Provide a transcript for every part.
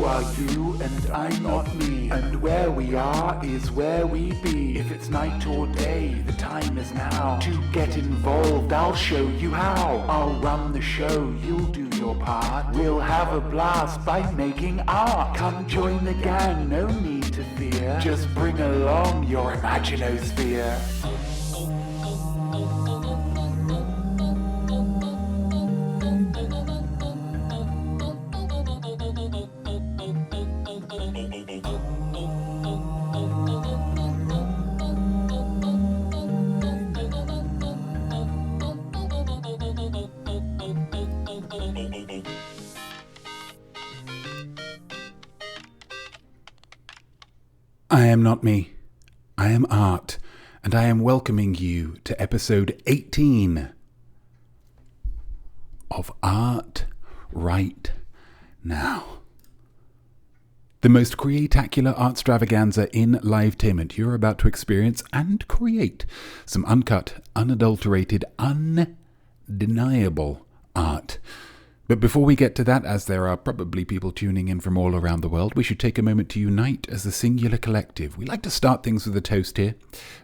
are you and I'm not me, and where we are is where we be. If it's night or day, the time is now. To get involved, I'll show you how. I'll run the show, you'll do your part. We'll have a blast by making art. Come join the gang, no need to fear. Just bring along your imaginosphere. I am not me, I am art, and I am welcoming you to episode 18 of Art Right Now. The most creatacular art extravaganza in livetainment. You're about to experience and create some uncut, unadulterated, undeniable art. But before we get to that, as there are probably people tuning in from all around the world, we should take a moment to unite as a singular collective. We like to start things with a toast here,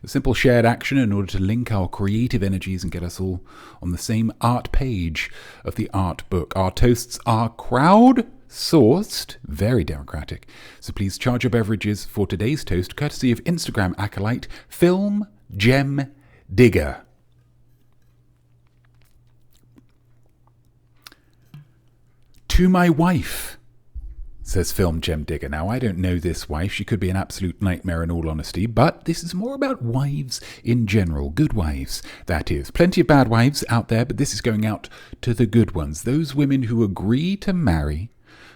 a simple shared action in order to link our creative energies and get us all on the same art page of the art book. Our toasts are crowd-sourced, very democratic, so please charge your beverages for today's toast, courtesy of Instagram acolyte Film Gem Digger. To my wife, says Film Gem Digger. Now, I don't know this wife. She could be an absolute nightmare in all honesty, but this is more about wives in general. Good wives, that is. Plenty of bad wives out there, but this is going out to the good ones. Those women who agree to marry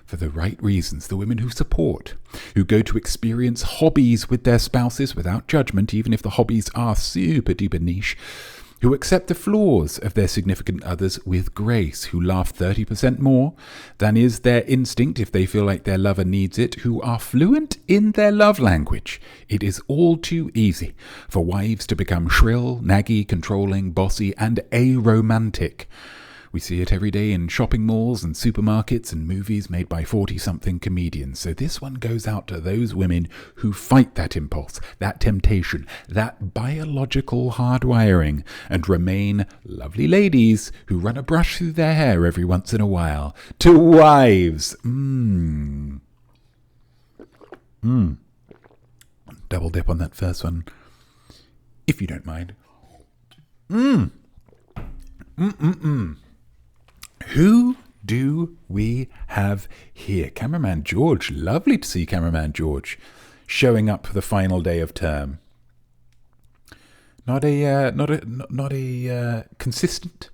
for the right reasons. The women who support, who go to experience hobbies with their spouses without judgment, even if the hobbies are super duper niche. Who accept the flaws of their significant others with grace, who laugh 30% more than is their instinct if they feel like their lover needs it, who are fluent in their love language. It is all too easy for wives to become shrill, naggy, controlling, bossy, and aromantic. We see it every day in shopping malls and supermarkets and movies made by 40-something comedians. So this one goes out to those women who fight that impulse, that temptation, that biological hardwiring, and remain lovely ladies who run a brush through their hair every once in a while. To wives! Double dip on that first one, if you don't mind. Who do we have here? Cameraman George. Lovely to see Cameraman George showing up for the final day of term. Not a consistent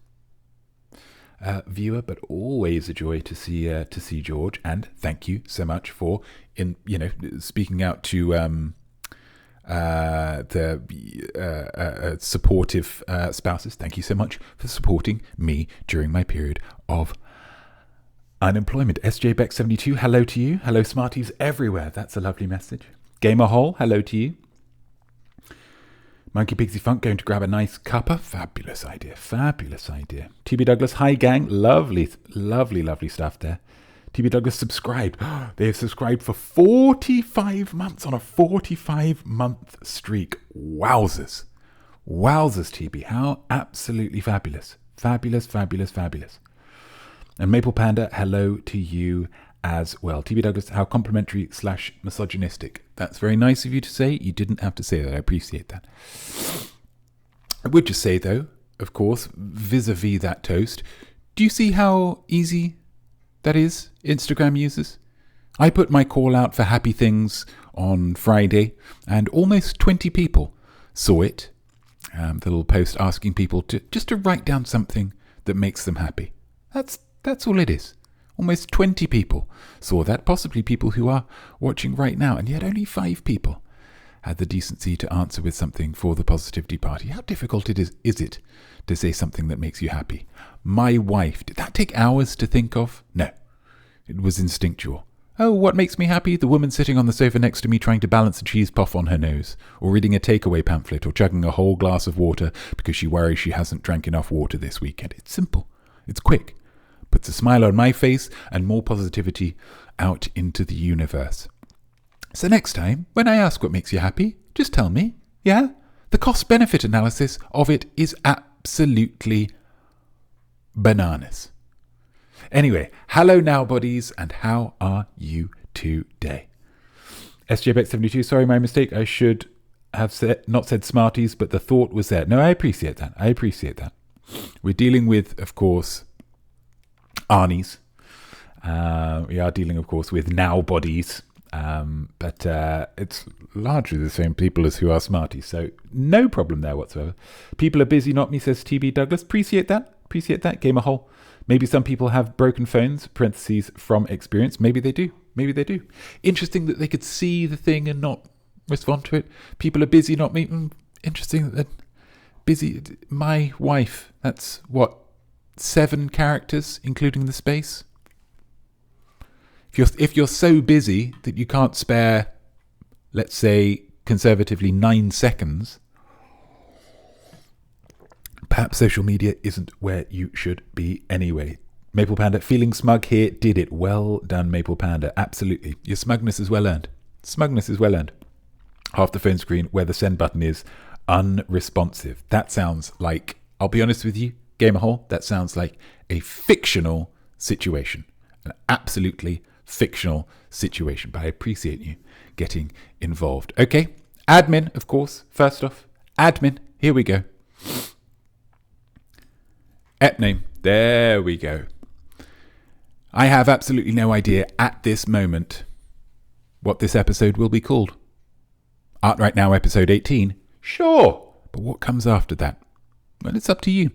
viewer, but always a joy to see George. And thank you so much for speaking out to the supportive spouses. Thank you so much for supporting me during my period of unemployment. SJ Beck 72, hello to you. Hello Smarties everywhere. That's a lovely message. Gamer Hole, hello to you. Monkey Pigsy Funk going to grab a nice cuppa. Fabulous idea. TB Douglas, hi gang. Lovely stuff there. TB Douglas subscribed. They have subscribed for 45 months on a 45-month streak. Wowzers, TB. How absolutely fabulous. Fabulous. And Maple Panda, hello to you as well. TB Douglas, how complimentary / misogynistic. That's very nice of you to say. You didn't have to say that. I appreciate that. I would just say, though, of course, vis-a-vis that toast, do you see how easy that is, Instagram users? I put my call out for happy things on Friday, and almost 20 people saw it. The little post asking people to write down something that makes them happy. That's all it is. Almost 20 people saw that, possibly people who are watching right now, and yet only 5 people had the decency to answer with something for the Positivity Party. How difficult is it to say something that makes you happy? My wife. Did that take hours to think of? No. It was instinctual. Oh, what makes me happy? The woman sitting on the sofa next to me trying to balance a cheese puff on her nose, or reading a takeaway pamphlet, or chugging a whole glass of water because she worries she hasn't drank enough water this weekend. It's simple. It's quick. Puts a smile on my face and more positivity out into the universe. So next time, when I ask what makes you happy, just tell me, yeah? The cost-benefit analysis of it is absolutely bananas. Anyway, hello now, buddies, and how are you today? SJBX72, sorry, my mistake. I should have not said Smarties, but the thought was there. No, I appreciate that. We're dealing with, of course, Arnies. We are dealing, of course, with now bodies. But it's largely the same people as who are Smarties, so no problem there whatsoever. People are busy, not me, says TB Douglas. Appreciate that. Gamer hole. Maybe some people have broken phones, parentheses, from experience. Maybe they do. Interesting that they could see the thing and not respond to it. People are busy, not me. Interesting that they're busy. My wife, that's what, 7 characters, including the space? If you're so busy that you can't spare, let's say, conservatively 9 seconds, perhaps social media isn't where you should be anyway. Maple Panda, feeling smug here, did it. Well done, Maple Panda. Absolutely. Your smugness is well earned. Half the phone screen where the send button is unresponsive. That sounds like, I'll be honest with you, Gamer Hole, that sounds like a fictional situation. An absolutely fictional situation. But I appreciate you getting involved. Okay, admin, of course. First off, admin. Here we go. Ep name. There we go. I have absolutely no idea at this moment what this episode will be called. Art Right Now, episode 18. Sure. But what comes after that? Well, it's up to you.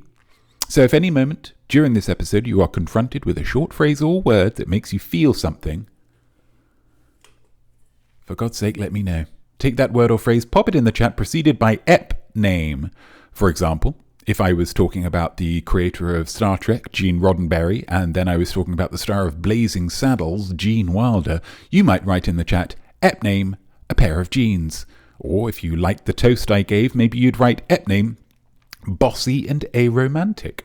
So if any moment during this episode you are confronted with a short phrase or word that makes you feel something, for God's sake, let me know. Take that word or phrase, pop it in the chat, preceded by ep name. For example, if I was talking about the creator of Star Trek, Gene Roddenberry, and then I was talking about the star of Blazing Saddles, Gene Wilder, you might write in the chat, ep name, a pair of jeans. Or if you liked the toast I gave, maybe you'd write ep name, bossy and aromantic.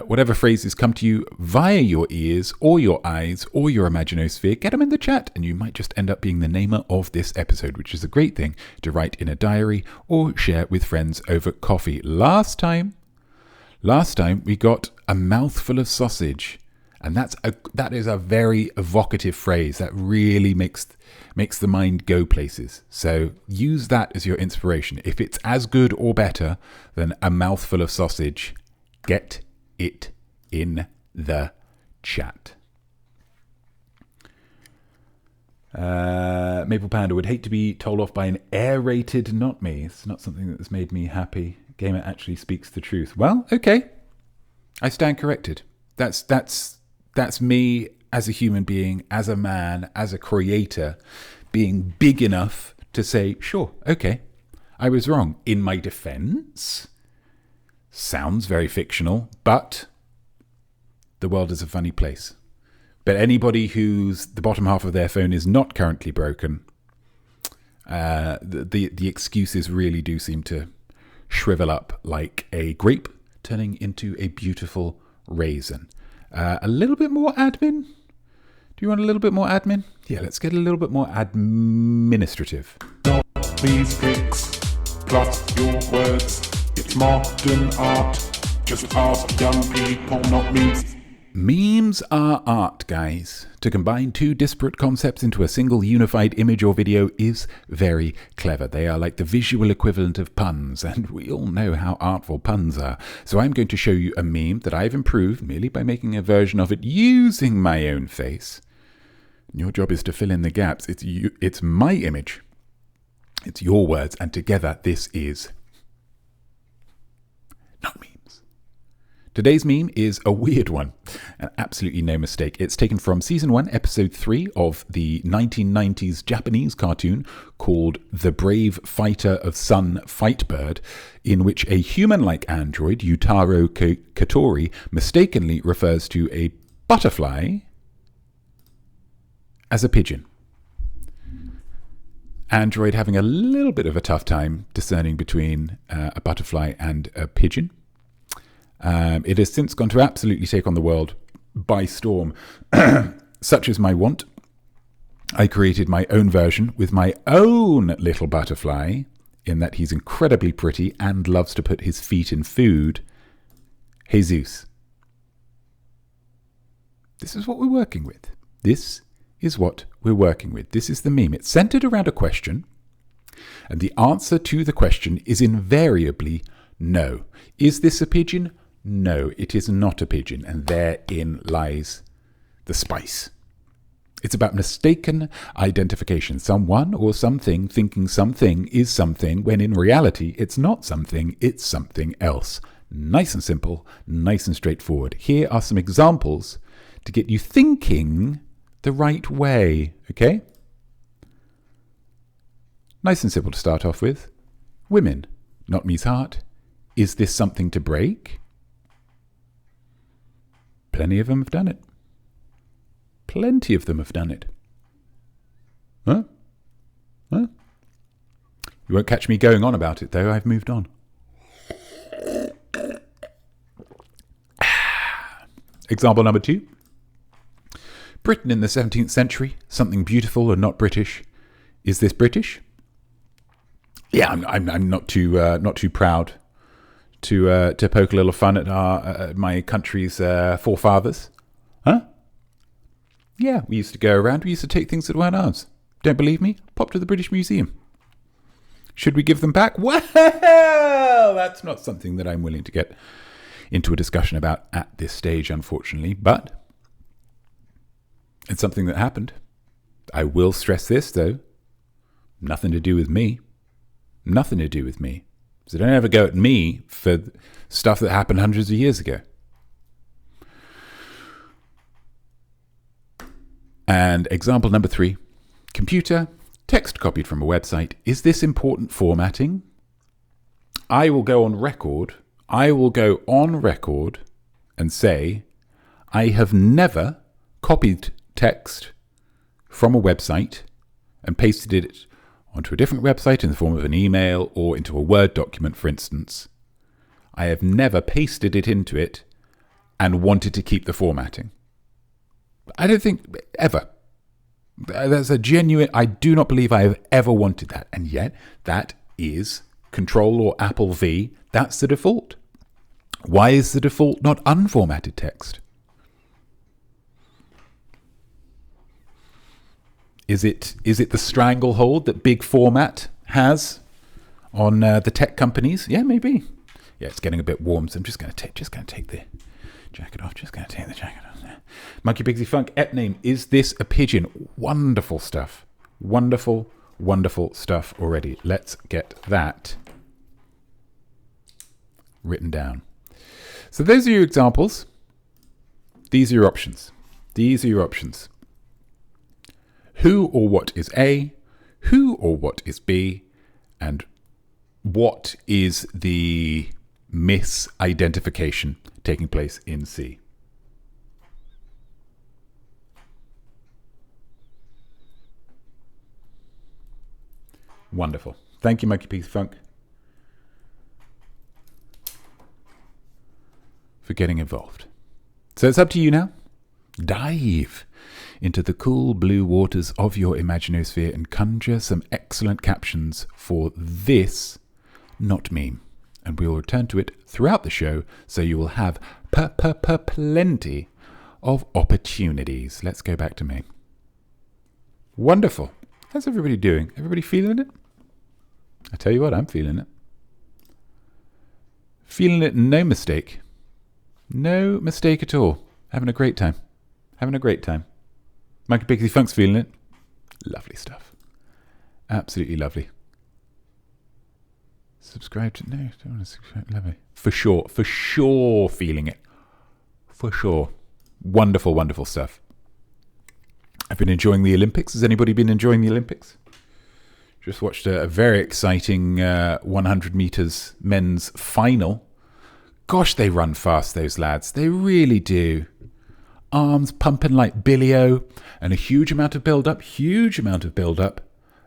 Whatever phrases come to you via your ears or your eyes or your imaginosphere, get them in the chat and you might just end up being the namer of this episode, which is a great thing to write in a diary or share with friends over coffee. Last time we got a mouthful of sausage, and that is a very evocative phrase that really makes the mind go places. So use that as your inspiration. If it's as good or better than a mouthful of sausage, get it in the chat. Maple Panda would hate to be told off by an aerated Notme. It's not something that has made me happy. Gamer actually speaks the truth. Well, okay. I stand corrected. That's me as a human being, as a man, as a creator, being big enough to say, sure, okay, I was wrong. In my defense, sounds very fictional, but the world is a funny place. But anybody whose the bottom half of their phone is not currently broken, the excuses really do seem to shrivel up like a grape turning into a beautiful raisin. A little bit more admin? Do you want a little bit more admin? Yeah, let's get a little bit more administrative. These pics, plus your words. It's modern art. Just ask young people, not memes. Memes are art, guys. To combine two disparate concepts into a single unified image or video is very clever. They are like the visual equivalent of puns, and we all know how artful puns are. So I'm going to show you a meme that I've improved merely by making a version of it using my own face. Your job is to fill in the gaps. It's my image. It's your words, and together this is Notmemes. Today's meme is a weird one, and absolutely no mistake. It's taken from Season 1, Episode 3 of the 1990s Japanese cartoon called The Brave Fighter of Sun Fightbird, in which a human-like android, Yutaro Katori, mistakenly refers to a butterfly as a pigeon. Android having a little bit of a tough time discerning between a butterfly and a pigeon. It has since gone to absolutely take on the world by storm. Such is my want. I created my own version with my own little butterfly, in that he's incredibly pretty and loves to put his feet in food. Jesus. This is what we're working with. This is what we're working with. This is the meme. It's centered around a question, and the answer to the question is invariably no. Is this a pigeon? No, it is not a pigeon, and therein lies the spice. It's about mistaken identification. Someone or something thinking something is something, when in reality it's not something, it's something else. Nice and simple, nice and straightforward. Here are some examples to get you thinking the right way, okay? Nice and simple to start off with. Women, Notme's heart. Is this something to break? Plenty of them have done it. Plenty of them have done it. Huh? You won't catch me going on about it, though. I've moved on. Example number 2. Britain in the 17th century. Something beautiful and not British. Is this British? Yeah, I'm not too proud to poke a little fun at my country's forefathers. Huh? Yeah, we used to go around. We used to take things that weren't ours. Don't believe me? Pop to the British Museum. Should we give them back? Well, that's not something that I'm willing to get into a discussion about at this stage, unfortunately. But it's something that happened. I will stress this, though. Nothing to do with me. Nothing to do with me. So don't ever go at me for stuff that happened hundreds of years ago. And example number 3, computer, text copied from a website. Is this important formatting? I will go on record and say, I have never copied text from a website and pasted it onto a different website in the form of an email or into a Word document, for instance. I have never pasted it into it and wanted to keep the formatting. I don't think ever. That's a genuine... I do not believe I have ever wanted that. And yet, that is Control or Apple V. That's the default. Why is the default not unformatted text? Is it the stranglehold that big format has on the tech companies? Yeah, maybe. Yeah, it's getting a bit warm, so I'm just going to take the jacket off. Just going to take the jacket off there. Monkey Pigsy Funk, ep name. Is this a pigeon? Wonderful stuff. Wonderful, wonderful stuff already. Let's get that written down. So those are your examples. These are your options. Who or what is A? Who or what is B? And what is the misidentification taking place in C? Wonderful. Thank you, Monkey Pigsy Funk, for getting involved. So it's up to you now. Dive into the cool blue waters of your imaginosphere and conjure some excellent captions for this Notmeme. And we will return to it throughout the show, so you will have plenty of opportunities. Let's go back to me. Wonderful. How's everybody doing? Everybody feeling it? I tell you what, I'm feeling it. Feeling it, no mistake. No mistake at all. Having a great time. Monkey Pigsy Funk's feeling it. Lovely stuff. Absolutely lovely. Subscribe to... No, don't want to subscribe. Lovely. For sure feeling it. For sure. Wonderful, wonderful stuff. I've been enjoying the Olympics. Has anybody been enjoying the Olympics? Just watched a very exciting 100 metres men's final. Gosh, they run fast, those lads. They really do. Arms pumping like Billy-O, and a huge amount of build-up,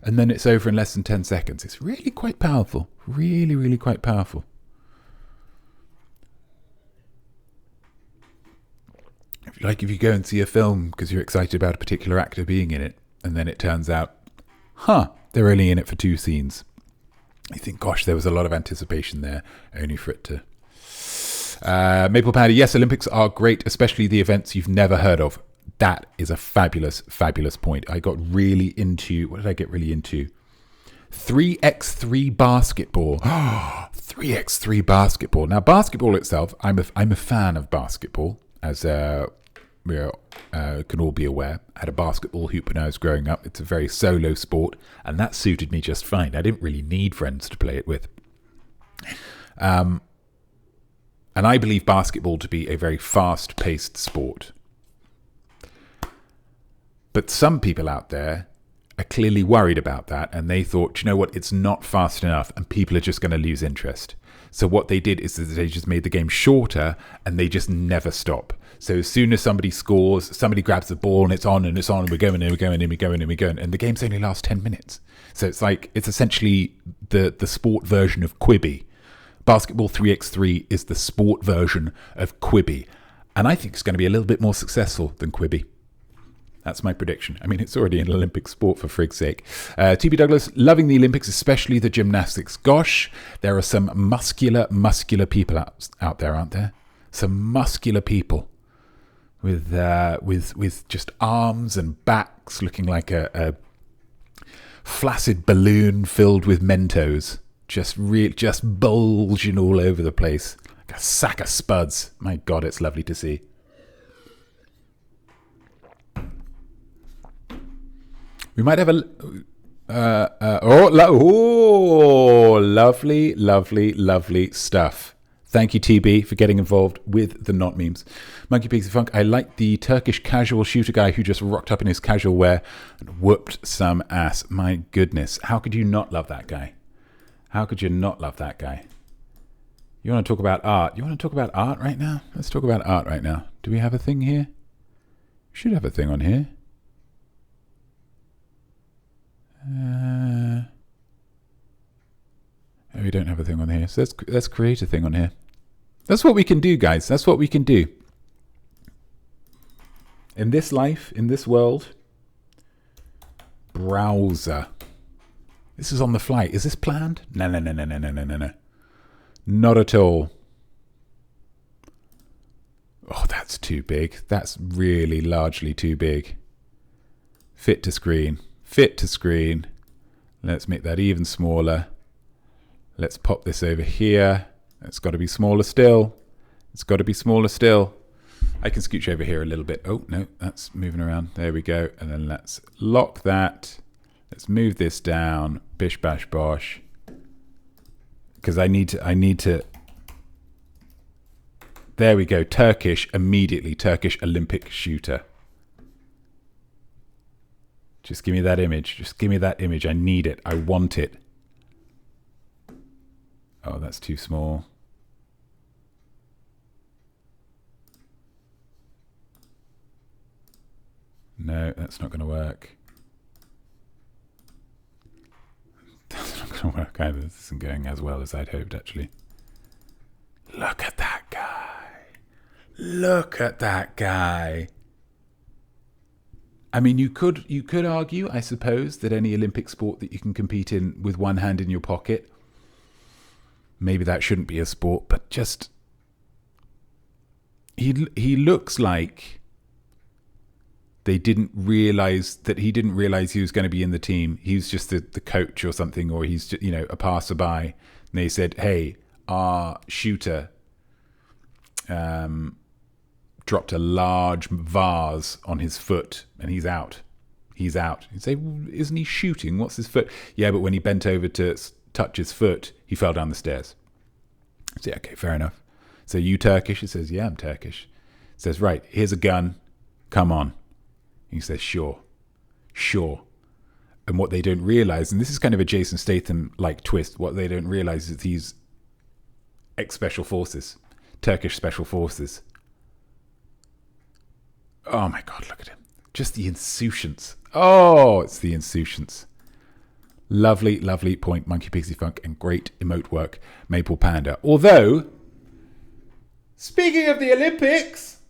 and then it's over in less than 10 seconds. It's really quite powerful. Really, really quite powerful. If you go and see a film because you're excited about a particular actor being in it, And then it turns out, they're only in it for 2 scenes. You think, gosh, there was a lot of anticipation there, only for it to... Maple Powder, yes, Olympics are great, especially the events you've never heard of. That is a fabulous, fabulous point. I got really into... What did I get really into? 3x3 basketball. 3x3 basketball. Now, basketball itself, I'm a fan of basketball, as we can all be aware. I had a basketball hoop when I was growing up. It's a very solo sport, and that suited me just fine. I didn't really need friends to play it with. And I believe basketball to be a very fast-paced sport. But some people out there are clearly worried about that, and they thought, you know what, it's not fast enough, and people are just going to lose interest. So what they did is that they just made the game shorter, and they just never stop. So as soon as somebody scores, somebody grabs the ball, and it's on, and we're going, and we're going, and we're going, and we're going, and the games only last 10 minutes. So it's essentially the sport version of Quibi. Basketball 3x3 is the sport version of Quibi. And I think it's going to be a little bit more successful than Quibi. That's my prediction. I mean, it's already an Olympic sport, for frig's sake. TB Douglas, loving the Olympics, especially the gymnastics. Gosh, there are some muscular people out there, aren't there? Some muscular people with just arms and backs looking like a flaccid balloon filled with Mentos. Just bulging all over the place. Like a sack of spuds. My God, it's lovely to see. We might have lovely, lovely, lovely stuff. Thank you, TB, for getting involved with the Notmemes. Monkey Pixie Funk, I like the Turkish casual shooter guy who just rocked up in his casual wear and whooped some ass. My goodness, how could you not love that guy? How could you not love that guy? You want to talk about art? You want to talk about art right now? Let's talk about art right now. Do we have a thing here? We should have a thing on here. We don't have a thing on here. So let's create a thing on here. That's what we can do, guys. That's what we can do. In this life, in this world, browser. This is on the fly. Is this planned? No. Not at all. Oh, that's too big. That's really largely too big. Fit to screen. Fit to screen. Let's make that even smaller. Let's pop this over here. It's got to be smaller still. It's got to be smaller still. I can scooch over here a little bit. Oh, no, that's moving around. There we go. And then let's lock that. Let's move this down. Bish, bash, bosh. Because I need to. There we go. Turkish, immediately. Turkish Olympic shooter. Just give me that image. Just give me that image. I need it. I want it. Oh, that's too small. No, that's not going to work. That's not going to work either. This isn't going as well as I'd hoped, actually. Look at that guy. Look at that guy. I mean, you could argue, I suppose, that any Olympic sport that you can compete in with one hand in your pocket, maybe that shouldn't be a sport, but just he looks like he didn't realize he was going to be in the team. He was just the coach or something, or he's just, a passerby. And they said, "Hey, our shooter dropped a large vase on his foot, and he's out. He's out." You'd say, well, "Isn't he shooting? What's his foot?" Yeah, but when he bent over to touch his foot, he fell down the stairs. I say, okay, fair enough. So, you Turkish? He says, yeah, I'm Turkish. He says, right, here's a gun. Come on. He says, sure. And what they don't realize, and this is kind of a Jason Statham-like twist, what they don't realize is he's ex-special forces, Turkish special forces. Oh my God, look at him. Just the insouciance. Oh, it's the insouciance. Lovely, lovely point, Monkey Pixie Funk, and great emote work, Maple Panda. Although, speaking of the Olympics,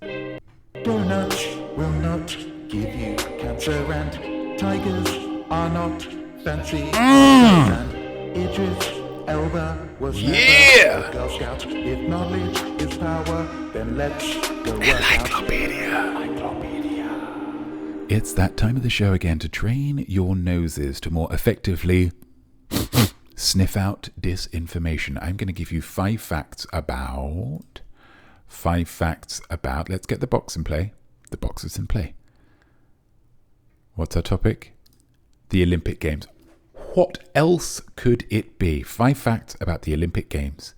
Donuts will not give you cancer and Tigers are not fancy. And Idris Elba was never a Girl Scout. If knowledge is power, then let's go Enlieclopedia. It's that time of the show again to train your noses to more effectively sniff out disinformation. I'm going to give you 5 facts about... Let's get the box in play. The box is in play. What's our topic? The Olympic Games. What else could it be? 5 facts about the Olympic Games.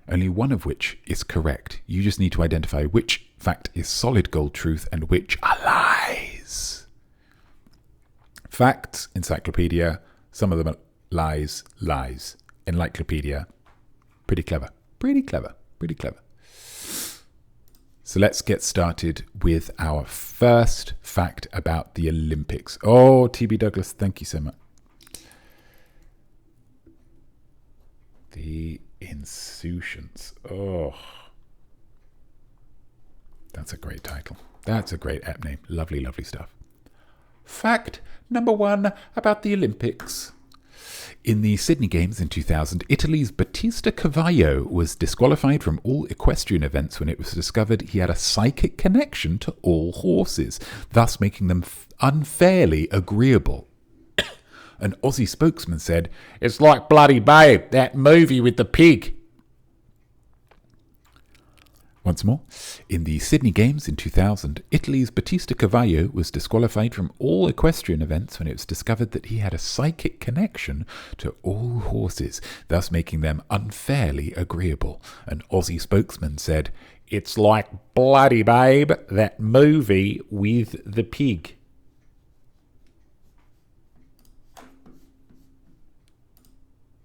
Only one of which is correct. You just need to identify which fact is solid gold truth and which are lies. Facts, encyclopedia. Some of them are lies. Enlieclopedia. Pretty clever. So let's get started with our first fact about the Olympics. Oh, TB Douglas, thank you so much. The insouciance. Oh, that's a great title. That's a great app name. Lovely stuff. Fact number 1 about the Olympics. In the Sydney Games in 2000, Italy's Battista Cavallo was disqualified from all equestrian events when it was discovered he had a psychic connection to all horses, thus making them unfairly agreeable. An Aussie spokesman said, "It's like Bloody Babe, that movie with the pig." Once more, in the Sydney Games in 2000, Italy's Battista Cavallo was disqualified from all equestrian events when it was discovered that he had a psychic connection to all horses, thus making them unfairly agreeable. An Aussie spokesman said, "It's like Bloody Babe, that movie with the pig."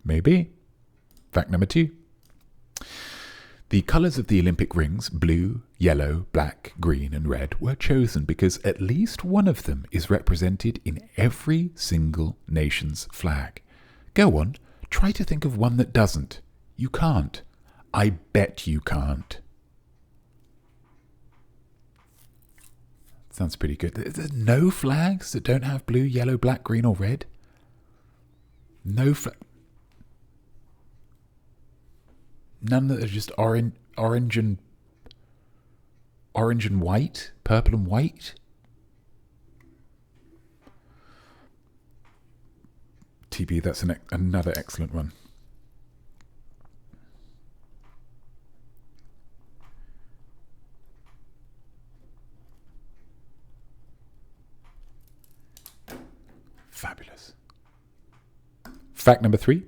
Maybe. Fact number 2. The colours of the Olympic rings, blue, yellow, black, green and red, were chosen because at least one of them is represented in every single nation's flag. Go on, try to think of one that doesn't. You can't. I bet you can't. Sounds pretty good. There's no flags that don't have blue, yellow, black, green or red? No flag. None that are just orange and white, purple and white. TB, that's another excellent one. Fabulous. Fact number 3.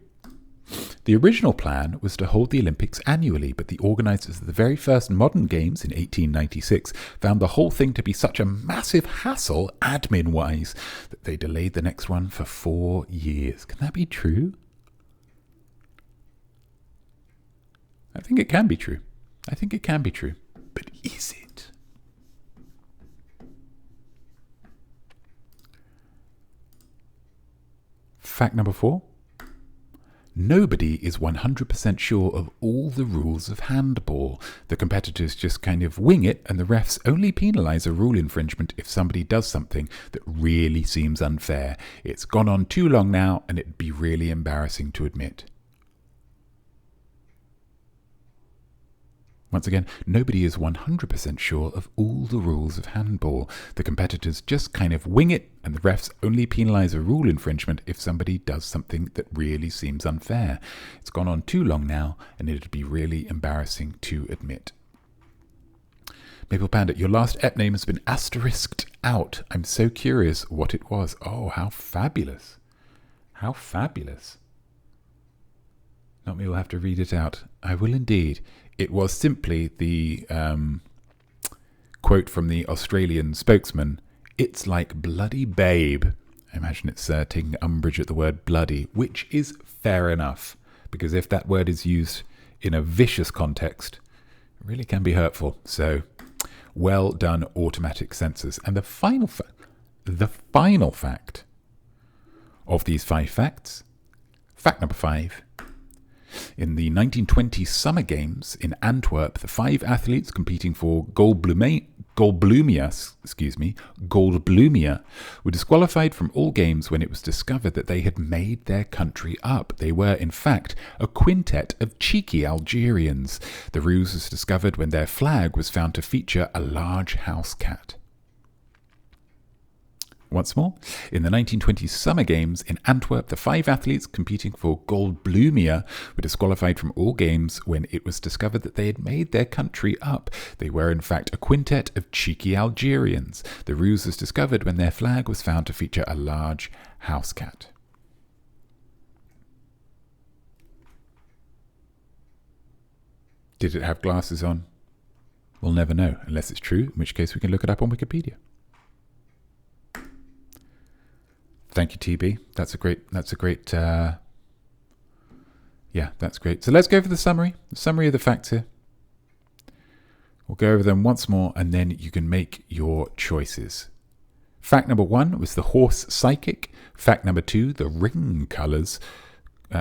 The original plan was to hold the Olympics annually, but the organisers of the very first modern games in 1896 found the whole thing to be such a massive hassle, admin-wise, that they delayed the next one for 4 years. Can that be true? I think it can be true. But is it? Fact number 4. Nobody is 100% sure of all the rules of handball. The competitors just kind of wing it, and the refs only penalise a rule infringement if somebody does something that really seems unfair. It's gone on too long now, and it'd be really embarrassing to admit. Once again, nobody is 100% sure of all the rules of handball. The competitors just kind of wing it, and the refs only penalise a rule infringement if somebody does something that really seems unfair. It's gone on too long now, and it'd be really embarrassing to admit. Maple Panda, your last ep name has been asterisked out. I'm so curious what it was. Oh, how fabulous. How fabulous. Notme will have to read it out. I will indeed. It was simply the quote from the Australian spokesman, "It's like Bloody Babe." I imagine it's taking umbrage at the word bloody, which is fair enough, because if that word is used in a vicious context, it really can be hurtful. So, well done, automatic censors. And the final fact of these 5 facts, fact number 5. In the 1920 Summer Games in Antwerp, the 5 athletes competing for gold Goldblumia were disqualified from all games when it was discovered that they had made their country up. They were, in fact, a quintet of cheeky Algerians. The ruse was discovered when their flag was found to feature a large house cat. Once more, in the 1920 Summer Games in Antwerp, the 5 athletes competing for Goldblumia were disqualified from all games when it was discovered that they had made their country up. They were, in fact, a quintet of cheeky Algerians. The ruse was discovered when their flag was found to feature a large house cat. Did it have glasses on? We'll never know, unless it's true, in which case we can look it up on Wikipedia. Thank you, TB. That's great. Yeah, that's great. So let's go for the summary of the facts here. We'll go over them once more, and then you can make your choices. Fact number 1 was the horse psychic. Fact number 2, the ring colours.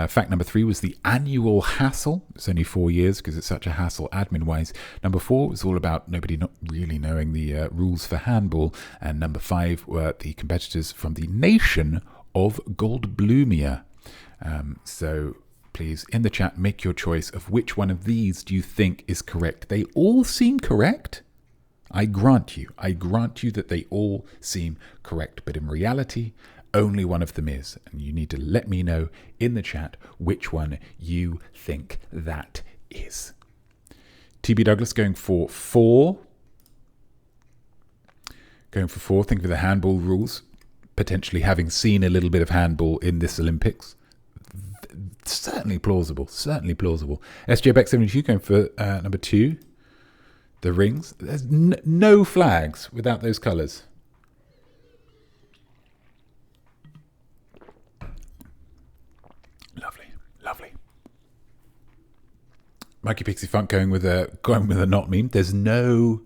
Fact number 3 was the annual hassle. It's only 4 years because it's such a hassle admin-wise. Number 4 was all about nobody not really knowing the rules for handball. And number 5 were the competitors from the nation of Goldblumia. So please, in the chat, make your choice of which one of these do you think is correct. They all seem correct. I grant you that they all seem correct. But in reality, only one of them is, and you need to let me know in the chat which one you think that is. TB Douglas going for 4. Think of the handball rules, potentially having seen a little bit of handball in this Olympics. Certainly plausible. SJ Beck 72 going for number 2, the rings. There's no flags without those colours. Lovely. Mikey Pixie Funk going with a Notmeme. There's no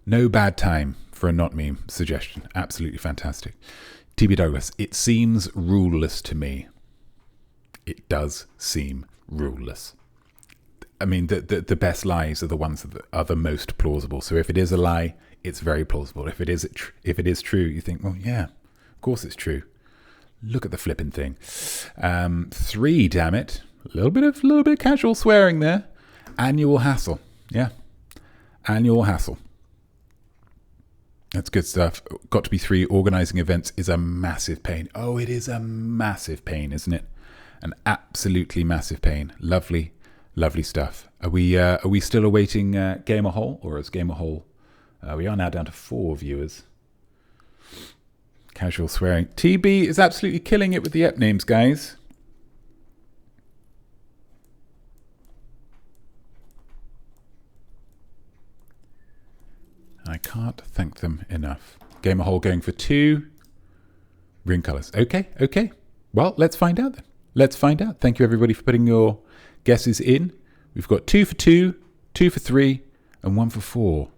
bad time for a Notmeme suggestion. Absolutely fantastic. TB Douglas, it seems ruleless to me. It does seem ruleless. I mean, the best lies are the ones that are the most plausible. So if it is a lie, it's very plausible. If it is true, you think, well, yeah, of course it's true. Look at the flipping thing. 3, damn it. A little bit of casual swearing there. Annual hassle. Yeah. Annual hassle. That's good stuff. Got to be 3. Organising events is a massive pain. Oh, it is a massive pain, isn't it? An absolutely massive pain. Lovely stuff. Are we still awaiting Gamer Hole, or is Gamer Hole? We are now down to 4 viewers. Casual swearing. TB is absolutely killing it with the ep names, guys. I can't thank them enough. Gamer Hole going for 2. Ring colours. Okay. Well, let's find out then. Thank you, everybody, for putting your guesses in. We've got 2 for 2, 2 for 3, and 1 for 4.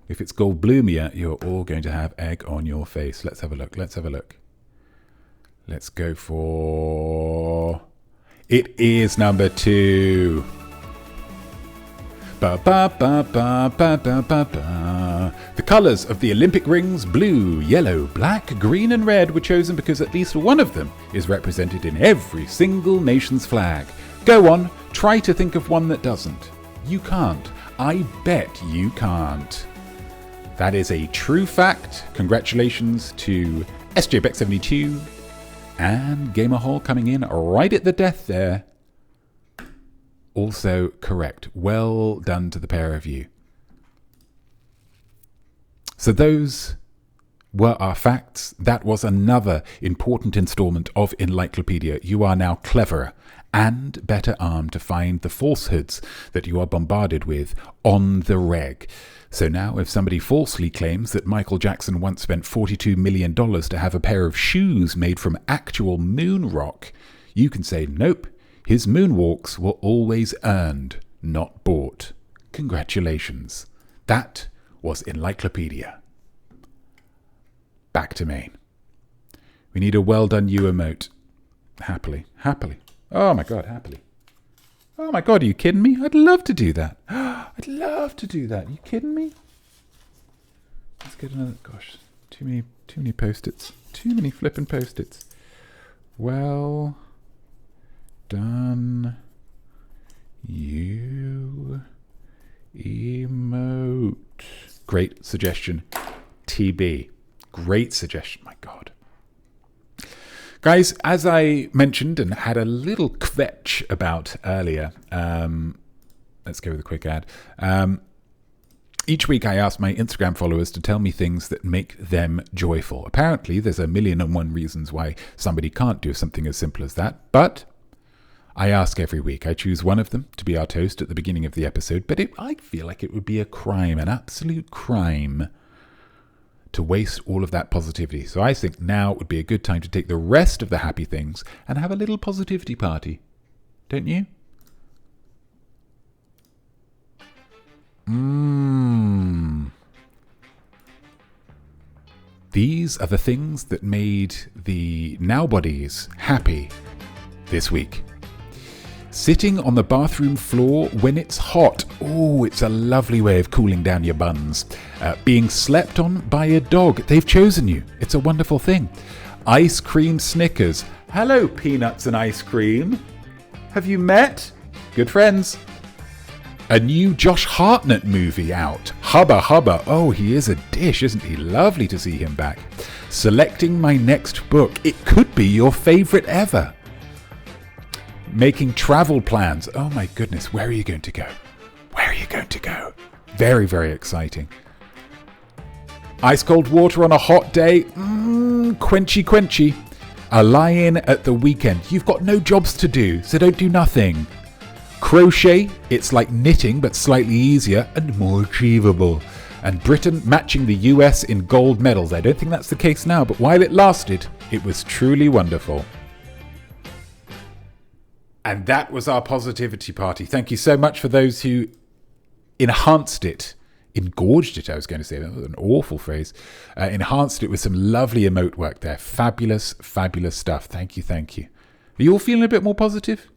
If it's Goldblumia, you're all going to have egg on your face. Let's have a look. Let's go for... It is number 2. The colours of the Olympic rings, blue, yellow, black, green and red, were chosen because at least one of them is represented in every single nation's flag. Go on, try to think of one that doesn't. You can't. I bet you can't. That is a true fact. Congratulations to SJ Beck 72 and Gamer Hall coming in right at the death there. Also correct. Well done to the pair of you. So those were our facts. That was another important installment of Enlieclopedia. You are now cleverer and better armed to find the falsehoods that you are bombarded with on the reg. So now if somebody falsely claims that Michael Jackson once spent $42 million to have a pair of shoes made from actual moon rock, you can say, nope, his moonwalks were always earned, not bought. Congratulations. That was Enlieclopedia. Back to main. We need a well done you emote. Happily. Oh my god, happily. Oh my god, are you kidding me? I'd love to do that. I'd love to do that. Are you kidding me? Let's get another. Gosh, too many post-its. Too many flippin' post-its. Well done, you emote. Great suggestion, TB. Great suggestion. My God. Guys, as I mentioned and had a little kvetch about earlier, let's go with a quick ad. Each week I ask my Instagram followers to tell me things that make them joyful. Apparently, there's 1,000,001 reasons why somebody can't do something as simple as that, but I ask every week. I choose one of them to be our toast at the beginning of the episode, but I feel like it would be a crime, an absolute crime, to waste all of that positivity. So I think now would be a good time to take the rest of the happy things and have a little positivity party. Don't you? These are the things that made the nowbodies happy this week. Sitting on the bathroom floor when it's hot. Oh, it's a lovely way of cooling down your buns. Being slept on by a dog. They've chosen you. It's a wonderful thing. Ice cream Snickers. Hello, peanuts and ice cream. Have you met? Good friends. A new Josh Hartnett movie out. Hubba Hubba. Oh, he is a dish, isn't he? Lovely to see him back. Selecting my next book. It could be your favourite ever. Making travel plans. Oh my goodness, where are you going to go? Where are you going to go? Very, very exciting. Ice cold water on a hot day. Quenchy, quenchy. A lie-in at the weekend. You've got no jobs to do, so don't do nothing. Crochet, it's like knitting but slightly easier and more achievable. And Britain matching the US in gold medals. I don't think that's the case now, but while it lasted, it was truly wonderful. And that was our positivity party. Thank you so much for those who enhanced it. Engorged it, I was going to say. That was an awful phrase. Enhanced it with some lovely emote work there. Fabulous, fabulous stuff. Thank you, thank you. Are you all feeling a bit more positive?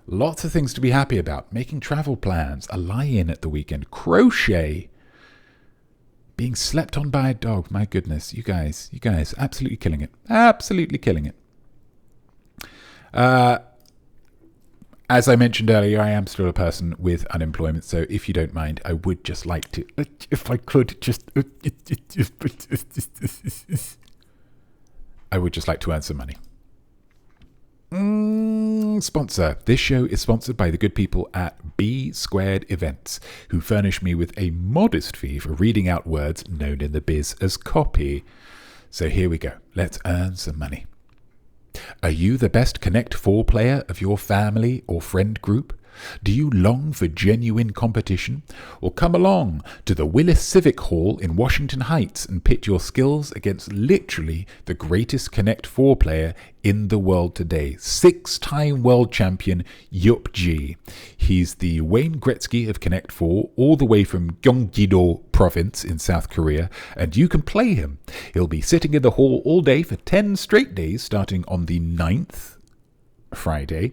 Lots of things to be happy about. Making travel plans, a lie-in at the weekend, crochet, being slept on by a dog. My goodness, you guys, absolutely killing it. Absolutely killing it. As I mentioned earlier, I am still a person with unemployment, so if you don't mind, I would just like to, if I could, I would just like to earn some money. Sponsor. This show is sponsored by the good people at B Squared Events, who furnish me with a modest fee for reading out words known in the biz as copy. So here we go. Let's earn some money. Are you the best Connect 4 player of your family or friend group? Do you long for genuine competition? Or come along to the Willis Civic Hall in Washington Heights and pit your skills against literally the greatest Connect 4 player in the world today. 6-time world champion Yup G. He's the Wayne Gretzky of Connect 4, all the way from Gyeonggi-do province in South Korea, and you can play him. He'll be sitting in the hall all day for 10 straight days, starting on the 9th, Friday,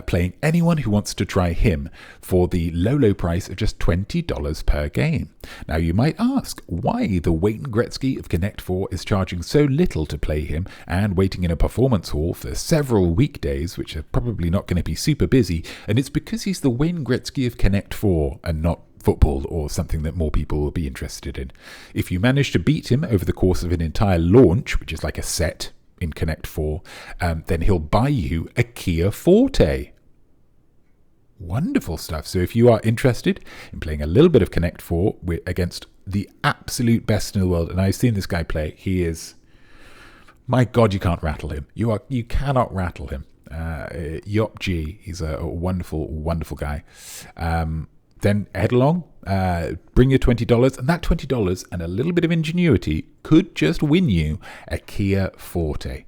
playing anyone who wants to try him for the low price of just $20 per game. Now you might ask why the Wayne Gretzky of Connect 4 is charging so little to play him and waiting in a performance hall for several weekdays, which are probably not going to be super busy, and it's because he's the Wayne Gretzky of Connect 4 and not football or something that more people will be interested in. If you manage to beat him over the course of an entire launch, which is like a set in Connect 4, then he'll buy you a Kia Forte. Wonderful stuff. So if you are interested in playing a little bit of Connect 4 against the absolute best in the world, and I've seen this guy play, he is, my God, you can't rattle him. You cannot rattle him. Yop G, he's a wonderful, wonderful guy. Then head along, bring your $20, and that $20 and a little bit of ingenuity could just win you a Kia Forte.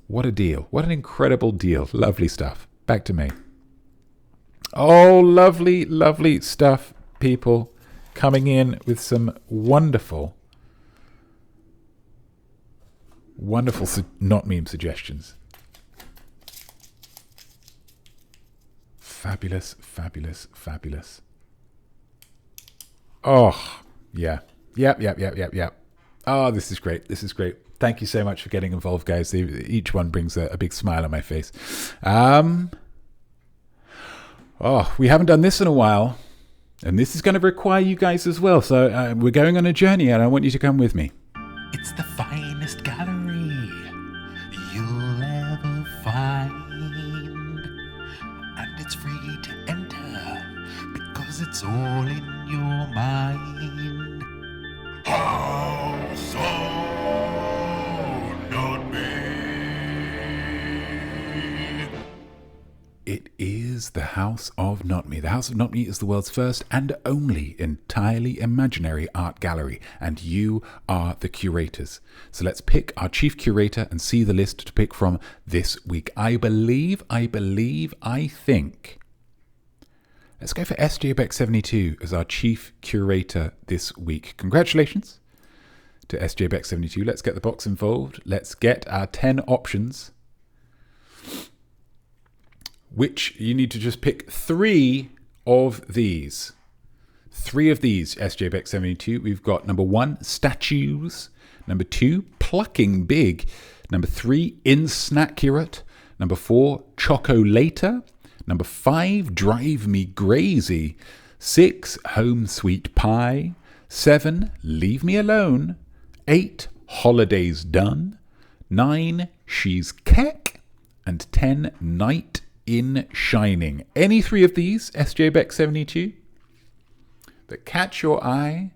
What a deal. What an incredible deal. Lovely stuff. Back to me. Oh, lovely, lovely stuff, people. Coming in with some wonderful, wonderful Notmeme suggestions. Fabulous, fabulous, fabulous. Oh, yeah. Yep. Oh, this is great. Thank you so much for getting involved, guys. Each one brings a big smile on my face. We haven't done this in a while. And this is going to require you guys as well. So we're going on a journey and I want you to come with me. It's the finest gallery you'll ever find. And it's free to enter because it's all in your mind. House of Notme. It is the House of Notme. The House of Notme is the world's first and only entirely imaginary art gallery, and you are the curators. So let's pick our chief curator and see the list to pick from this week. I think. Let's go for SJ Beck 72 as our chief curator this week. Congratulations to SJ Beck 72. Let's get the box involved. Let's get our 10 options, which you need to just pick 3 of these. 3 of these, SJ Beck 72. We've got number 1, statues. Number 2, plucking big. Number 3, insnaccurate. Number 4, chocolater. Number 5, drive me crazy. 6, home sweet pie. 7, leave me alone. 8, holidays done. 9, she's keck. And 10, night in shining. Any 3 of these, SJ Beck 72, that catch your eye,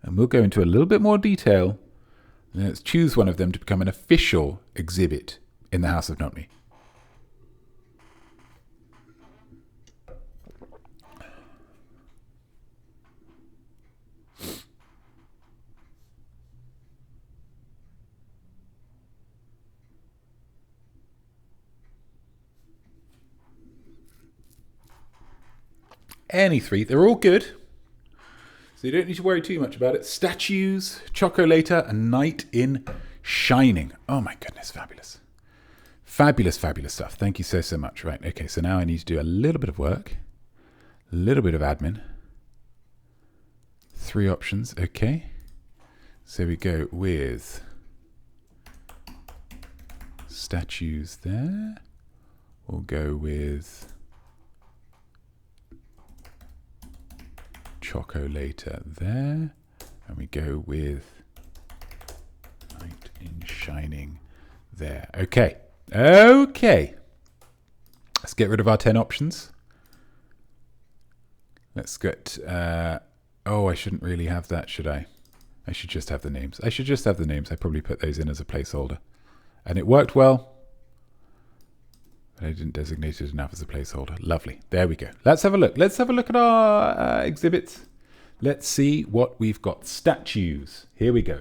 and we'll go into a little bit more detail. Let's choose one of them to become an official exhibit in the House of Notme. Any 3, they're all good, so you don't need to worry too much about it. Statues, chocolater, and night in shining. Oh my goodness, fabulous. Fabulous stuff. Thank you so much. Right, okay, so now I need to do a little bit of work, a little bit of admin. 3 options, okay. So we go with statues there. We'll go with chocolater there, and we go with night in shining there. Okay. Let's get rid of our 10 options. Let's get I shouldn't really have that, should I? I should just have the names. I probably put those in as a placeholder, and it worked well, but I didn't designate it enough as a placeholder. Lovely. There we go. Let's have a look. Let's have a look at our exhibits. Let's see what we've got. Statues. Here we go.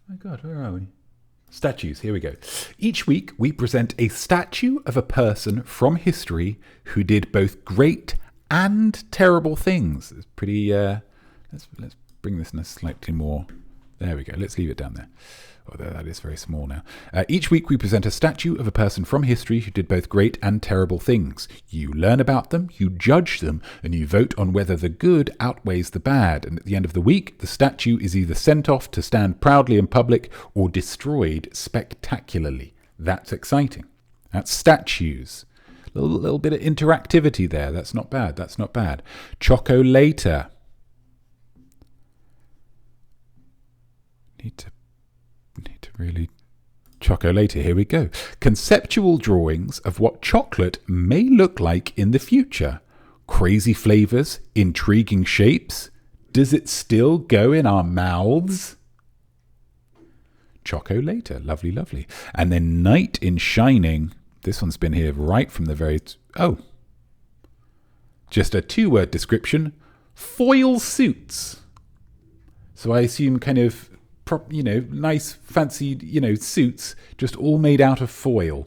My God, where are we? Statues. Here we go. Each week we present a statue of a person from history who did both great and terrible things. It's pretty. Let's bring this in a slightly more. There we go. Let's leave it down there. Oh, that is very small now. Each week we present a statue of a person from history who did both great and terrible things. You learn about them, you judge them, and you vote on whether the good outweighs the bad. And at the end of the week, the statue is either sent off to stand proudly in public or destroyed spectacularly. That's exciting. That's statues. A little bit of interactivity there. That's not bad. Chocolater. Need to really chocolater. Here we go. Conceptual drawings of what chocolate may look like in the future. Crazy flavors, intriguing shapes. Does it still go in our mouths? Chocolater. Lovely. And then night in shining. This one's been here right from the very... just a 2-word description. Foil suits. So I assume kind of... nice, fancy, suits, just all made out of foil.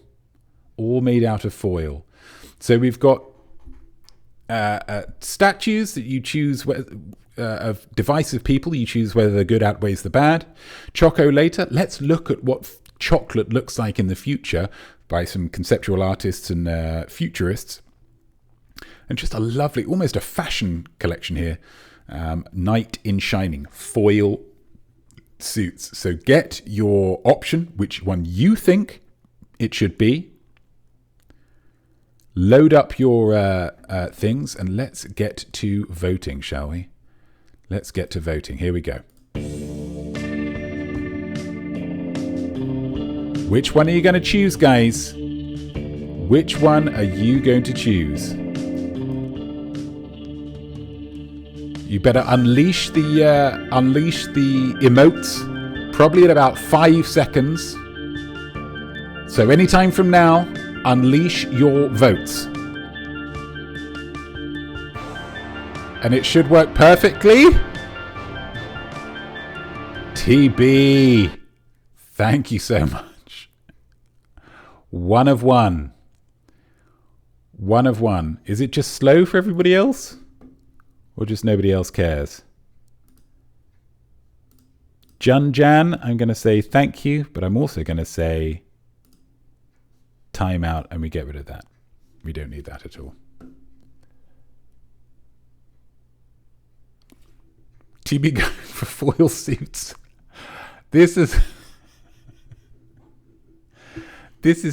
So we've got statues that you choose of divisive people. You choose whether the good outweighs the bad. Chocolater. Let's look at what chocolate looks like in the future. by some conceptual artists and futurists. And just a lovely, almost a fashion collection here. Knight in Shining, foil suits. So get your option, which one you think it should be. Load up your things and let's get to voting, shall we? Let's get to voting. Here we go. Which one are you going to choose, guys? Which one are you going to choose? You better unleash the emotes, probably at about 5 seconds. So anytime from now, unleash your votes. And it should work perfectly. TB, thank you so much. 1 of 1. 1 of 1. Is it just slow for everybody else? Or just nobody else cares? Jan, I'm going to say thank you, but I'm also going to say time out, and we get rid of that. We don't need that at all. TB going for foil suits. This is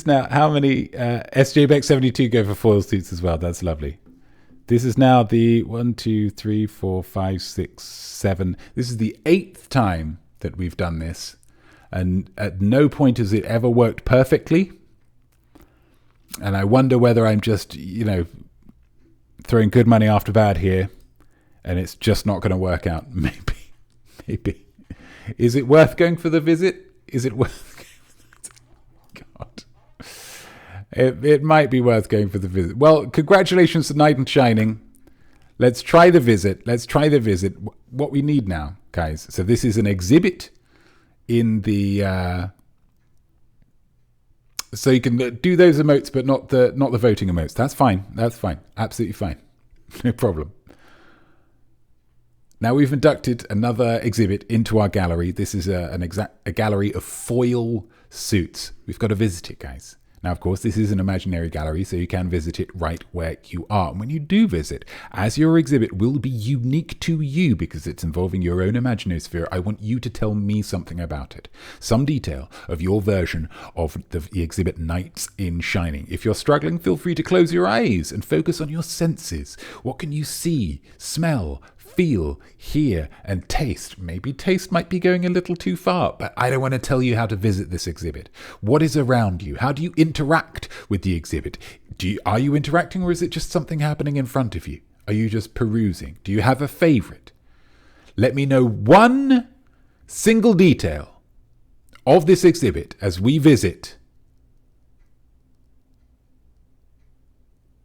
now how many SJBEC72 go for foil suits as well. That's lovely. This is now the 1, 2, 3, 4, 5, 6, 7. This is the 8th time that we've done this. And at no point has it ever worked perfectly. And I wonder whether I'm just, throwing good money after bad here. And it's just not going to work out. Maybe. Is it worth going for the visit? Is it worth going for the visit? God. It might be worth going for the visit. Well, congratulations to Knight in Shining. Let's try the visit. What we need now, guys. So this is an exhibit in the... so you can do those emotes, but not the voting emotes. That's fine. Absolutely fine. No problem. Now we've inducted another exhibit into our gallery. This is a gallery of foil suits. We've got to visit it, guys. Now, of course, this is an imaginary gallery, so you can visit it right where you are. And when you do visit, as your exhibit will be unique to you because it's involving your own imaginosphere, I want you to tell me something about it. Some detail of your version of the exhibit Knights in Shining. If you're struggling, feel free to close your eyes and focus on your senses. What can you see, smell, feel, hear, and taste? Maybe taste might be going a little too far, but I don't want to tell you how to visit this exhibit. What is around you? How do you interact with the exhibit? Are you interacting, or is it just something happening in front of you? Are you just perusing? Do you have a favorite? Let me know one single detail of this exhibit as we visit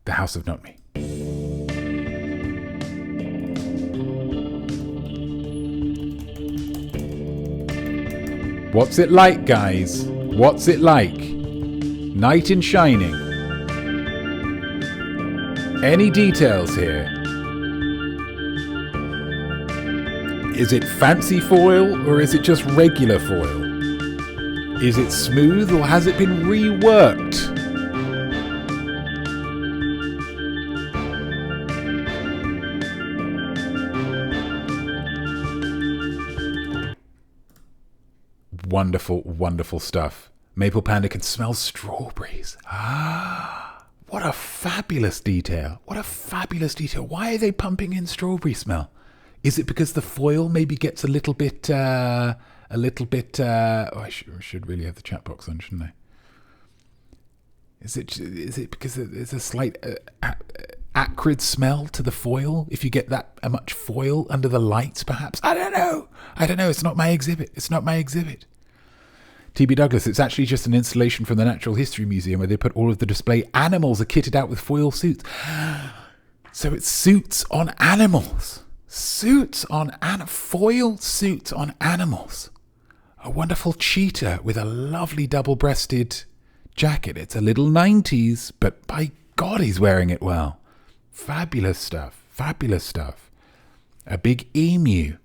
the House of Notme. What's it like, guys? What's it like? Knight in Shining. Any details here? Is it fancy foil or is it just regular foil? Is it smooth or has it been reworked? Wonderful, wonderful stuff. Maple Panda can smell strawberries. What a fabulous detail. What a fabulous detail. Why are they pumping in strawberry smell? Is it because the foil maybe gets a little bit, I should really have the chat box on, shouldn't I? Is it because there's a slight acrid smell to the foil? If you get that much foil under the lights, perhaps? I don't know. It's not my exhibit. TB Douglas, it's actually just an installation from the Natural History Museum where they put all of the display animals are kitted out with foil suits. So it's suits on animals. Foil suits on animals. A wonderful cheetah with a lovely double-breasted jacket. It's a little 90s, but by God, he's wearing it well. Fabulous stuff. A big emu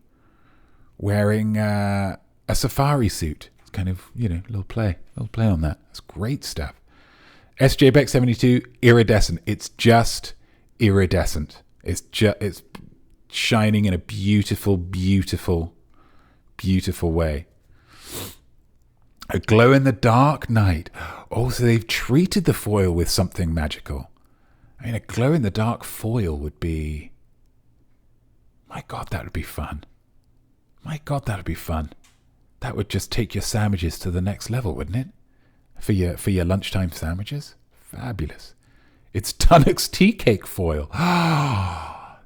wearing a safari suit. Kind of, a little play on that. It's great stuff. SJ Beck 72, iridescent. It's just iridescent. It's shining in a beautiful, beautiful, beautiful way. A glow-in-the-dark night. Oh, so they've treated the foil with something magical. I mean, a glow-in-the-dark foil would be... My God, that would be fun. My God, that would be fun. That would just take your sandwiches to the next level, wouldn't it? For your lunchtime sandwiches? Fabulous. It's Tunnock's tea cake foil.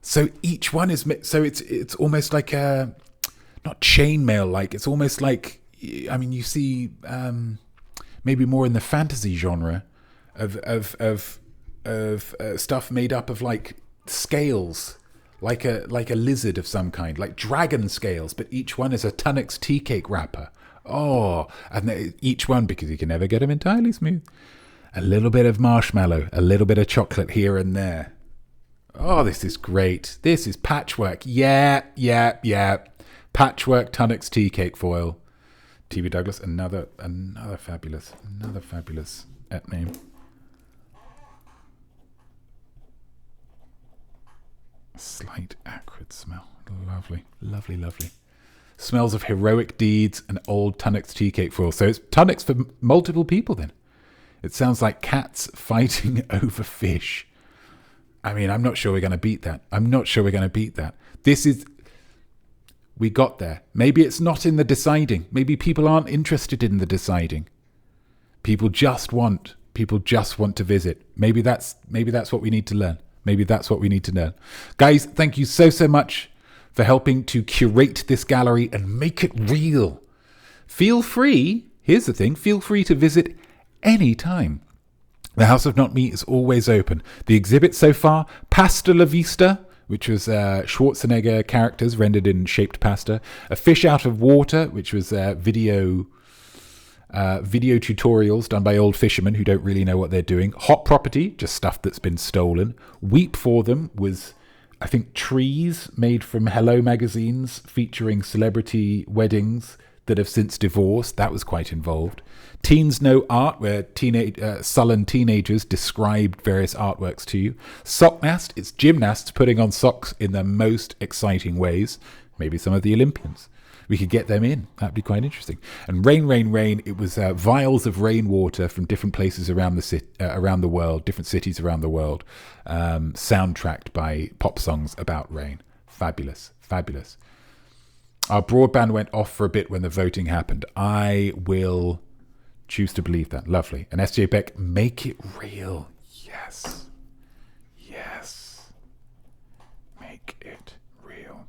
So each one is... So it's almost like a... Not chainmail like. It's almost like... I mean, you see maybe more in the fantasy genre of stuff made up of like scales, like a lizard of some kind, like dragon scales, but each one is a Tunnock's tea cake wrapper. Oh, and each one, because you can never get them entirely smooth, a little bit of marshmallow, a little bit of chocolate here and there. Oh, this is great. This is patchwork. Yeah. Patchwork Tunnock's tea cake foil. T.B. Douglas, another fabulous name. Slight acrid smell. Lovely. Smells of heroic deeds and old Tunnock's tea cake foil. So it's Tunnock's for multiple people then. It sounds like cats fighting over fish. I mean, I'm not sure we're going to beat that. This is... We got there. Maybe it's not in the deciding. Maybe people aren't interested in the deciding. People just want to visit. Maybe that's what we need to learn. Guys, thank you so much for helping to curate this gallery and make it real. Feel free, here's the thing, feel free to visit any time. The House of Notme is always open. The exhibit so far, Pasta La Vista, which was Schwarzenegger characters rendered in shaped pasta. A Fish Out of Water, which was video tutorials done by old fishermen who don't really know what they're doing. Hot Property, just stuff that's been stolen. Weep For Them was, I think, trees made from Hello magazines featuring celebrity weddings that have since divorced. That was quite involved. Teens Know Art, where sullen teenagers described various artworks to you. Socknast, it's gymnasts putting on socks in the most exciting ways. Maybe some of the Olympians. We could get them in. That'd be quite interesting. And Rain, it was vials of rainwater from different places around the world, different cities around the world, soundtracked by pop songs about rain. Fabulous. Our broadband went off for a bit when the voting happened. I will choose to believe that. Lovely. And S.J. Beck, make it real. Yes. Make it real.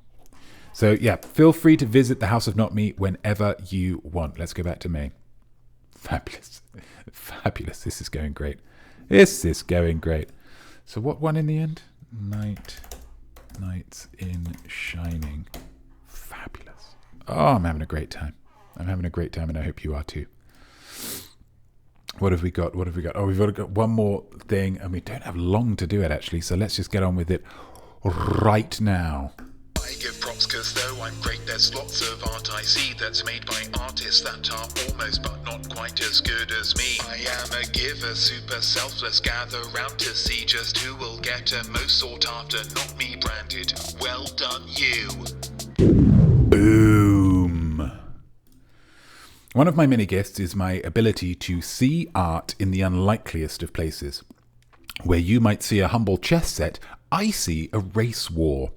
So, yeah, feel free to visit the House of Notme whenever you want. Let's go back to May. Fabulous. This is going great. So what won in the end? Nights in Shining. Fabulous. Oh, I'm having a great time. And I hope you are too. What have we got? Oh, we've got one more thing, and we don't have long to do it, actually, so let's just get on with it right now. I give props because though I'm great, there's lots of art I see that's made by artists that are almost but not quite as good as me. I am a giver, super selfless, gather round to see just who will get a most sought after, not me branded. Well done, you. Boom. One of my many gifts is my ability to see art in the unlikeliest of places. Where you might see a humble chess set, I see a race war.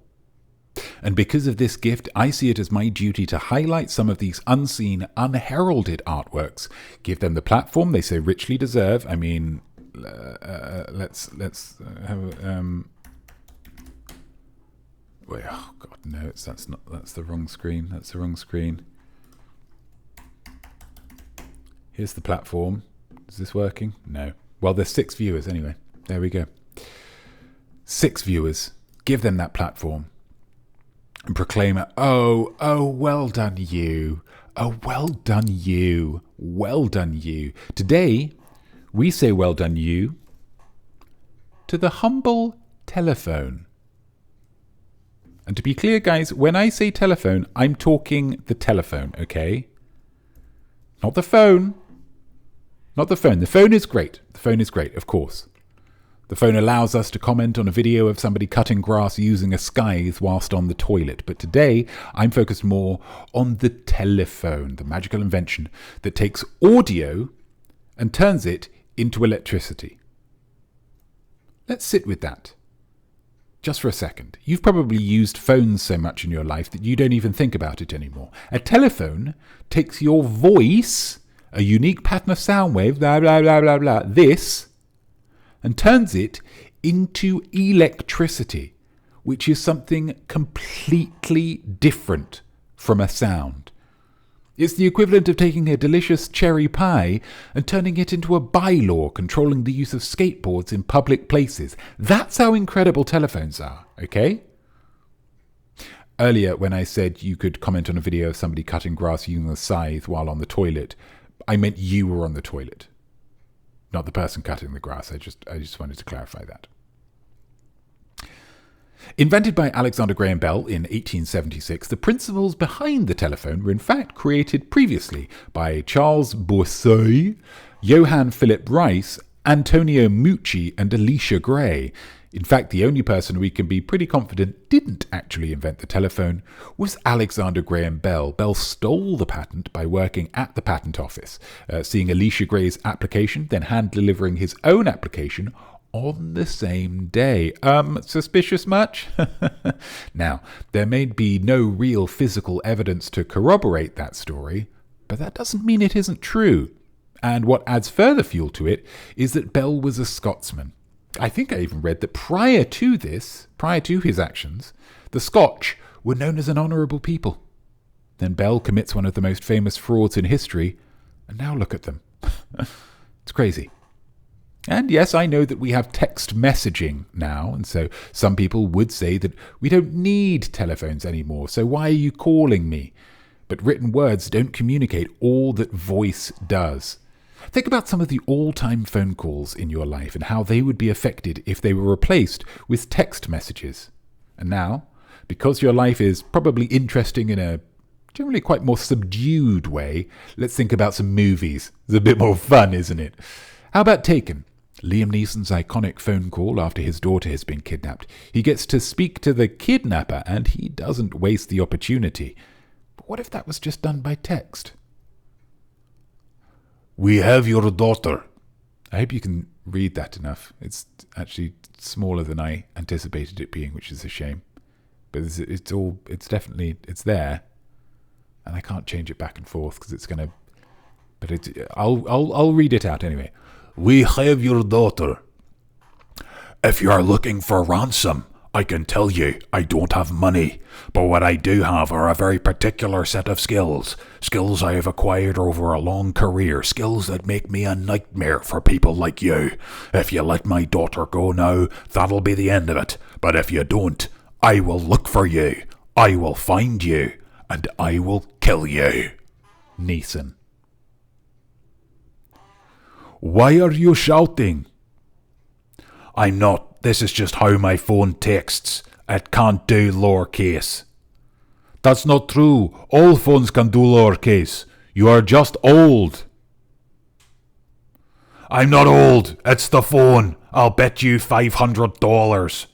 And because of this gift, I see it as my duty to highlight some of these unseen, unheralded artworks, give them the platform they so richly deserve. I mean, let's have wait, oh God, no, that's the wrong screen. Here's the platform. Is this working? No. Well, there's 6 viewers anyway. There we go. 6 viewers. Give them that platform. And proclaim it. Oh, well done you. Oh, well done you. Well done you. Today, we say well done you to the humble telephone. And to be clear, guys, when I say telephone, I'm talking the telephone, okay? Not the phone. Not the phone. The phone is great. The phone is great, of course. The phone allows us to comment on a video of somebody cutting grass using a scythe whilst on the toilet. But today, I'm focused more on the telephone, the magical invention that takes audio and turns it into electricity. Let's sit with that just for a second. You've probably used phones so much in your life that you don't even think about it anymore. A telephone takes your voice, a unique pattern of sound wave, blah, blah, blah, blah, blah, this, and turns it into electricity, which is something completely different from a sound. It's the equivalent of taking a delicious cherry pie and turning it into a bylaw controlling the use of skateboards in public places. That's how incredible telephones are, okay? Earlier, when I said you could comment on a video of somebody cutting grass using a scythe while on the toilet, I meant you were on the toilet, not the person cutting the grass. I just wanted to clarify that. Invented by Alexander Graham Bell in 1876, the principles behind the telephone were in fact created previously by Charles Bourseul, Johann Philip Rice, Antonio Mucci, and Alicia Gray. In fact, the only person we can be pretty confident didn't actually invent the telephone was Alexander Graham Bell. Bell stole the patent by working at the patent office, seeing Alicia Gray's application, then hand-delivering his own application on the same day. Suspicious much? Now, there may be no real physical evidence to corroborate that story, but that doesn't mean it isn't true. And what adds further fuel to it is that Bell was a Scotsman. I think I even read that prior to his actions, the Scotch were known as an honourable people. Then Bell commits one of the most famous frauds in history, and now look at them. It's crazy. And yes, I know that we have text messaging now, and so some people would say that we don't need telephones anymore, so why are you calling me? But written words don't communicate all that voice does. Think about some of the all-time phone calls in your life and how they would be affected if they were replaced with text messages. And now, because your life is probably interesting in a generally quite more subdued way, let's think about some movies. It's a bit more fun, isn't it? How about Taken? Liam Neeson's iconic phone call after his daughter has been kidnapped. He gets to speak to the kidnapper and he doesn't waste the opportunity. But what if that was just done by text? We have your daughter. I hope you can read that enough. It's actually smaller than I anticipated it being, which is a shame. But it's definitely there, and I can't change it back and forth because it's gonna. But I'll read it out anyway. We have your daughter. If you are looking for ransom, I can tell you I don't have money, but what I do have are a very particular set of skills. Skills I have acquired over a long career, skills that make me a nightmare for people like you. If you let my daughter go now, that'll be the end of it. But if you don't, I will look for you, I will find you, and I will kill you. Neeson. Why are you shouting? I'm not. This is just how my phone texts. It can't do lowercase. That's not true. All phones can do lowercase. You are just old. I'm not old. It's the phone. I'll bet you $500.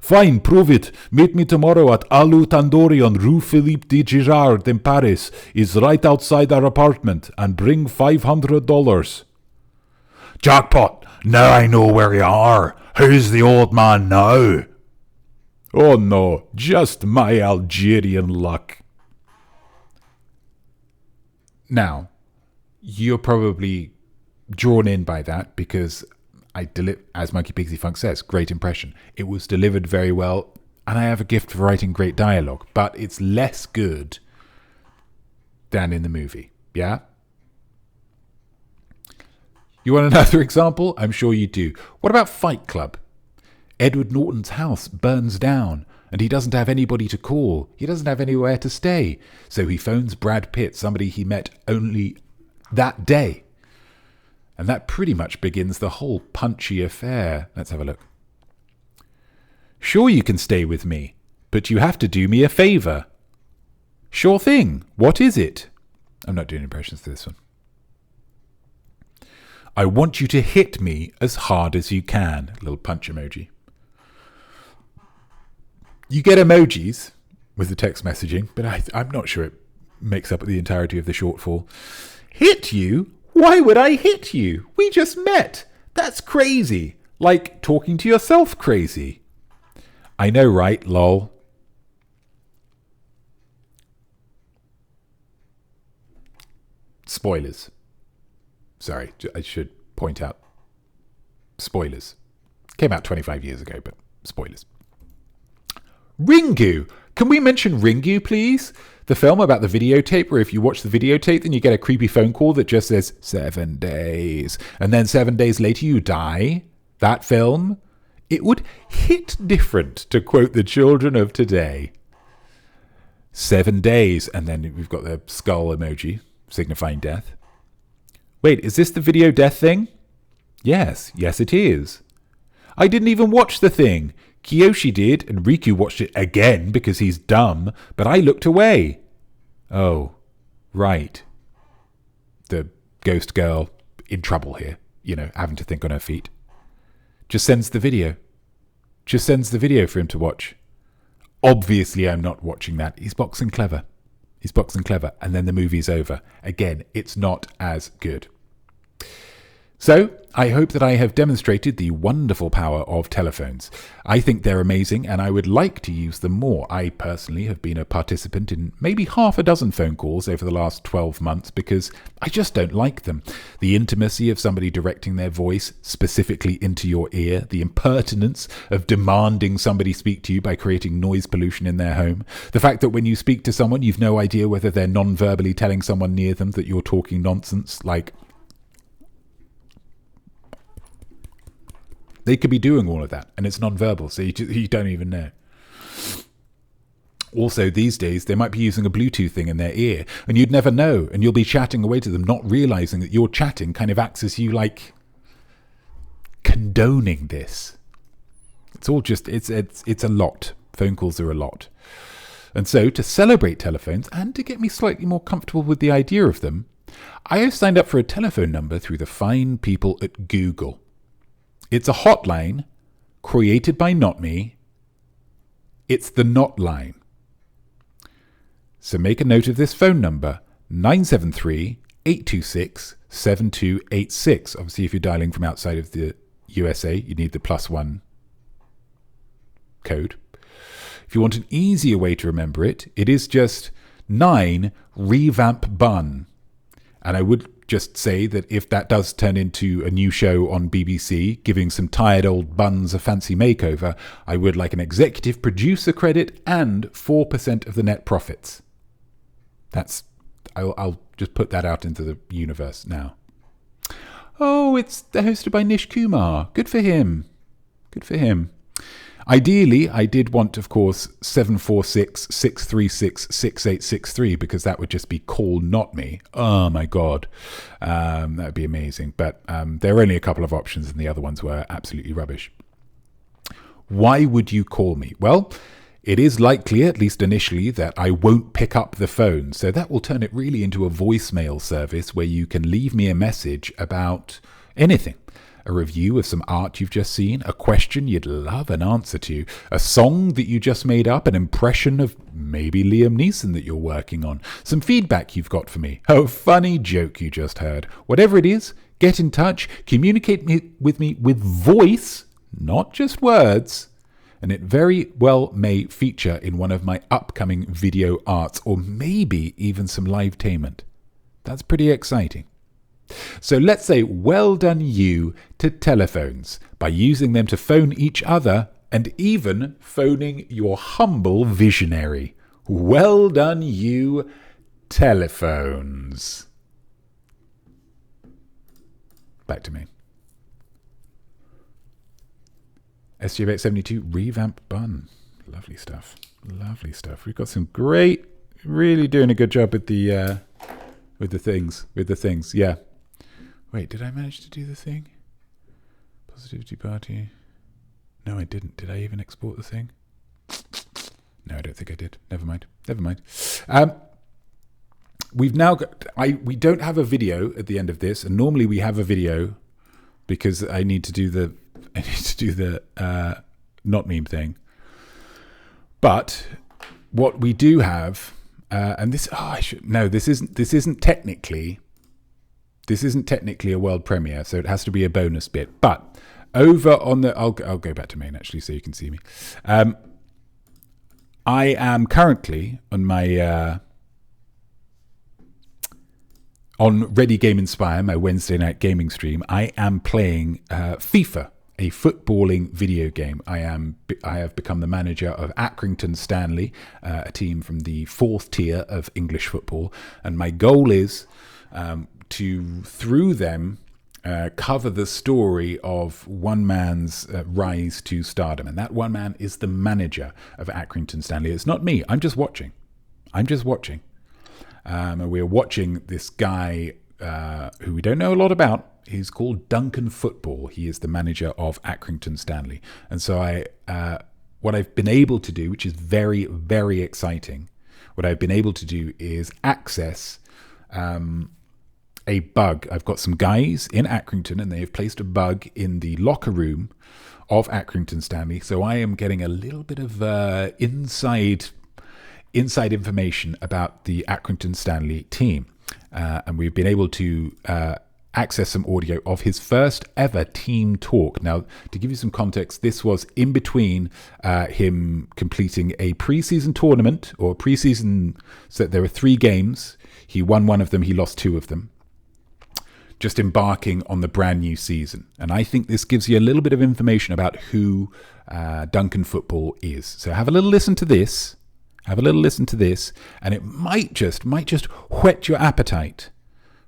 Fine, prove it. Meet me tomorrow at Alu Tandoori on Rue Philippe de Girard in Paris. It's right outside our apartment. And bring $500. Jackpot. Now I know where you are. Who's the old man now? Oh no, just my Algerian luck. Now, you're probably drawn in by that because as Monkey Pixie Funk says, great impression. It was delivered very well, and I have a gift for writing great dialogue, but it's less good than in the movie. Yeah? You want another example? I'm sure you do. What about Fight Club? Edward Norton's house burns down, and he doesn't have anybody to call. He doesn't have anywhere to stay. So he phones Brad Pitt, somebody he met only that day. And that pretty much begins the whole punchy affair. Let's have a look. Sure, you can stay with me, but you have to do me a favour. Sure thing. What is it? I'm not doing impressions to this one. I want you to hit me as hard as you can. Little punch emoji. You get emojis with the text messaging, but I'm not sure it makes up the entirety of the shortfall. Hit you? Why would I hit you? We just met. That's crazy. Like talking to yourself crazy. I know, right? Lol. Spoilers. Sorry, I should point out. Spoilers. Came out 25 years ago, but spoilers. Ringu. Can we mention Ringu, please? The film about the videotape where if you watch the videotape, then you get a creepy phone call that just says 7 days. And then 7 days later you die. That film. It would hit different, to quote the children of today. 7 days. And then we've got the skull emoji signifying death. Wait, is this the video death thing? Yes it is. I didn't even watch the thing. Kiyoshi did, and Riku watched it again because he's dumb, but I looked away. Oh, right. The ghost girl in trouble here, having to think on her feet. Just sends the video. Just sends the video for him to watch. Obviously, I'm not watching that. He's boxing clever. And then the movie's over. Again, it's not as good. So, I hope that I have demonstrated the wonderful power of telephones. I think they're amazing and I would like to use them more. I personally have been a participant in maybe half a dozen phone calls over the last 12 months because I just don't like them. The intimacy of somebody directing their voice specifically into your ear, the impertinence of demanding somebody speak to you by creating noise pollution in their home, the fact that when you speak to someone you've no idea whether they're non-verbally telling someone near them that you're talking nonsense, like they could be doing all of that, and it's non-verbal, so you don't even know. Also, these days, they might be using a Bluetooth thing in their ear, and you'd never know, and you'll be chatting away to them, not realising that your chatting kind of acts as you, like, condoning this. It's all just, it's a lot. Phone calls are a lot. And so, to celebrate telephones, and to get me slightly more comfortable with the idea of them, I have signed up for a telephone number through the fine people at Google. It's a hotline created by Notme. It's the Not line. So make a note of this phone number, 973-826-7286. Obviously, if you're dialing from outside of the USA, you need the +1 code. If you want an easier way to remember it, it is just 9 revamp bun. And I would just say that if that does turn into a new show on BBC, giving some tired old buns a fancy makeover, I would like an executive producer credit and 4% of the net profits. I'll just put that out into the universe now. Oh, it's hosted by Nish Kumar. Good for him. Ideally, I did want, of course, 746-636-6863 because that would just be Call Not Me. Oh, my God. That would be amazing. But there are only a couple of options and the other ones were absolutely rubbish. Why would you call me? Well, it is likely, at least initially, that I won't pick up the phone. So that will turn it really into a voicemail service where you can leave me a message about anything. A review of some art you've just seen, a question you'd love an answer to, a song that you just made up, an impression of maybe Liam Neeson that you're working on, some feedback you've got for me, a funny joke you just heard. Whatever it is, get in touch, communicate with me with voice, not just words, and it very well may feature in one of my upcoming video arts, or maybe even some live-tainment. That's pretty exciting. So let's say well done you to telephones by using them to phone each other and even phoning your humble visionary. Well done you telephones. Back to me. SGF872 revamp bun. Lovely stuff. We've got some great, really doing a good job with the things. Yeah. Wait, did I manage to do the thing? Positivity party. No, I didn't. Did I even export the thing? No, I don't think I did. Never mind. We've now got... we don't have a video at the end of this, and normally we have a video because I need to do the Notmeme thing. But what we do have, and this this isn't technically a world premiere, so it has to be a bonus bit. But over on the, I'll go back to main actually, so you can see me. I am currently on my on Ready Game Inspire, my Wednesday night gaming stream. I am playing FIFA, a footballing video game. I have become the manager of Accrington Stanley, a team from the 4th tier of English football, and my goal is to, through them, cover the story of one man's rise to stardom, and that one man is the manager of Accrington Stanley. It's not me. I'm just watching. And we're watching this guy who we don't know a lot about. He's called Duncan Football. He is the manager of Accrington Stanley. And so what I've been able to do, which is very, very exciting, what I've been able to do is access a bug. I've got some guys in Accrington, and they have placed a bug in the locker room of Accrington Stanley. So I am getting a little bit of inside information about the Accrington Stanley team. And we've been able to access some audio of his first ever team talk. Now, to give you some context, this was in between him completing a pre-season tournament, or pre-season, so there were 3 games. He won one of them, he lost 2 of them. Just embarking on the brand new season. And I think this gives you a little bit of information about who Duncan Football is. So have a little listen to this. And it might just whet your appetite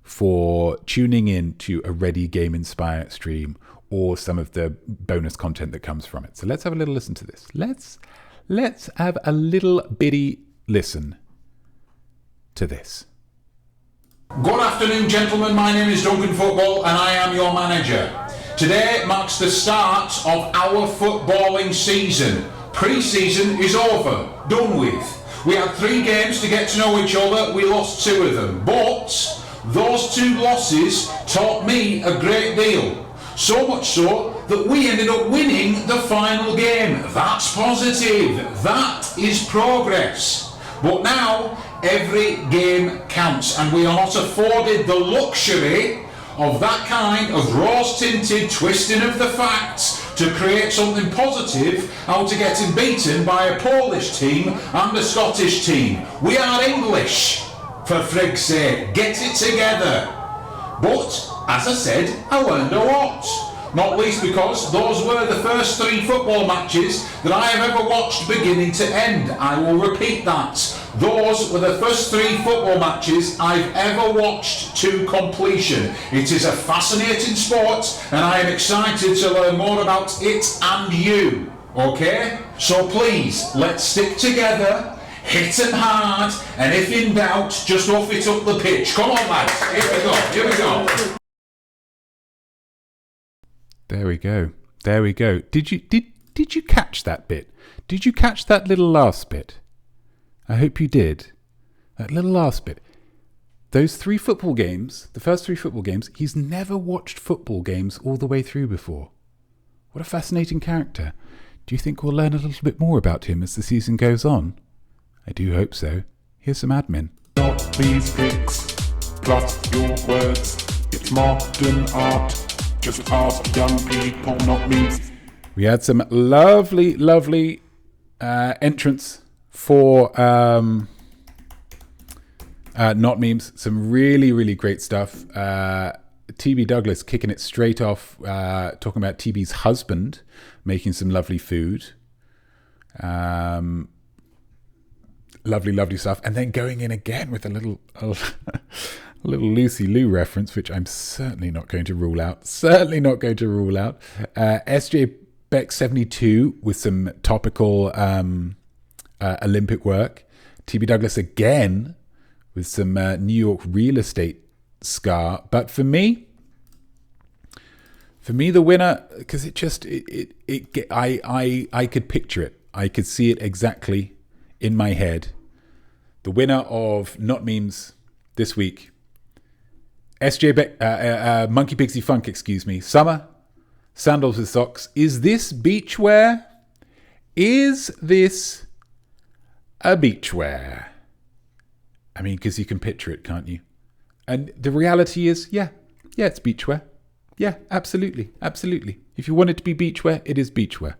for tuning in to a Ready Game Inspire stream or some of the bonus content that comes from it. So let's have a little listen to this. Let's have a little bitty listen to this. Good afternoon, gentlemen. My name is Duncan Football and I am your manager. Today marks the start of our footballing season. Pre-season is over, done with. We had 3 games to get to know each other. We lost 2 of them, but those 2 losses taught me a great deal. So much so that we ended up winning the final game. That's positive. That is progress. But now every game counts, and we are not afforded the luxury of that kind of rose-tinted twisting of the facts to create something positive out of getting beaten by a Polish team and a Scottish team. We are English, for frig's sake, get it together. But, as I said, I learned a lot. Not least because those were the first 3 football matches that I have ever watched beginning to end. I will repeat that. Those were the first 3 football matches I've ever watched to completion. It is a fascinating sport, and I am excited to learn more about it and you. Okay? So please, let's stick together, hit 'em hard, and if in doubt, just off it up the pitch. Come on, lads. Here we go. There we go. Did you catch that bit? Did you catch that little last bit? I hope you did. That little last bit. Those 3 football games, the first 3 football games, he's never watched football games all the way through before. What a fascinating character. Do you think we'll learn a little bit more about him as the season goes on? I do hope so. Here's some admin. Not these pics, plus your words. It's modern art. Just ask young people, not me. We had some lovely entrance for Notmemes. Some really great stuff. TB Douglas kicking it straight off, talking about TB's husband making some lovely food. Lovely stuff. And then going in again with a little Lucy Liu reference, which I'm certainly not going to rule out. SJ Beck 72 with some topical Olympic work. TB Douglas again with some New York real estate scar. But for me the winner, because I could picture it. I could see it exactly in my head. The winner of Notmemes this week, SJ Beck, Monkey Pixie Funk, Summer Sandals with socks. Is this beachwear? Is this a beachwear? I mean, because you can picture it, can't you? And the reality is, yeah, it's beachwear. Yeah, absolutely. If you want it to be beachwear, it is beachwear.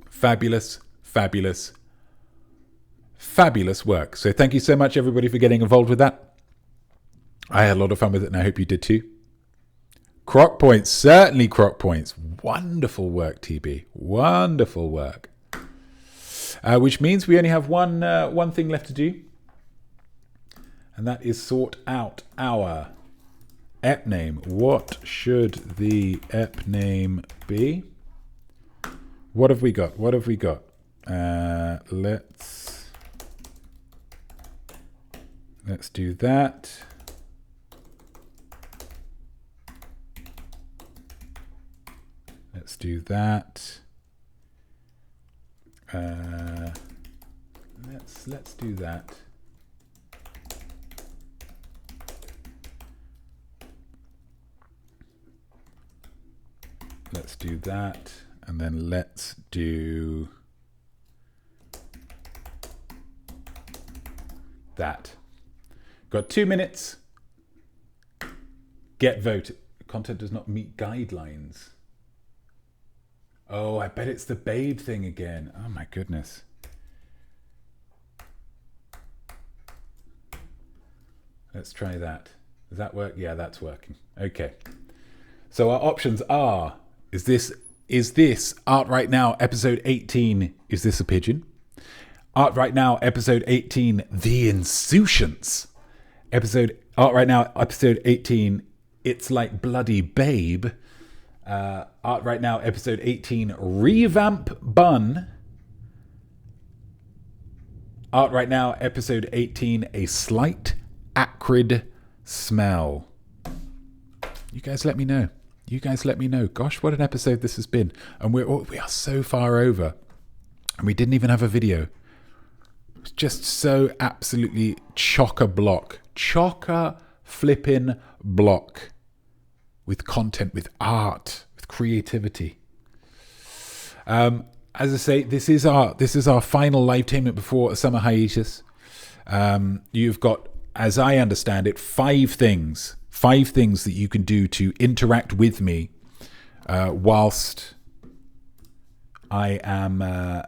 Fabulous work. So thank you so much, everybody, for getting involved with that. I had a lot of fun with it, and I hope you did too. Croc points, certainly croc points. Wonderful work, TB. Wonderful work. Which means we only have one thing left to do, and that is sort out our ep name. What should the ep name be? What have we got? Let's do that. Let's do that. Let's do that. Let's do that, and then let's do that. Got 2 minutes. Get voted. Content does not meet guidelines. Oh, I bet it's the babe thing again. Oh my goodness. Let's try that. Does that work? Yeah, that's working. Okay. So our options are, is this Art Right Now episode 18, is this a pigeon? Art Right Now episode 18, The Insouciance. Art Right Now episode 18, It's Like Bloody Babe. Art Right Now episode 18, Revamp Bun. Art Right Now episode 18, A Slight Acrid Smell. You guys let me know. Gosh, what an episode this has been. And we are so far over. And we didn't even have a video. It was just so absolutely chock-a-block. Chock-a-flippin' block. With content, with art, with creativity. As I say, this is our final livetainment before a summer hiatus. You've got, as I understand it, 5 things that you can do to interact with me whilst I am out,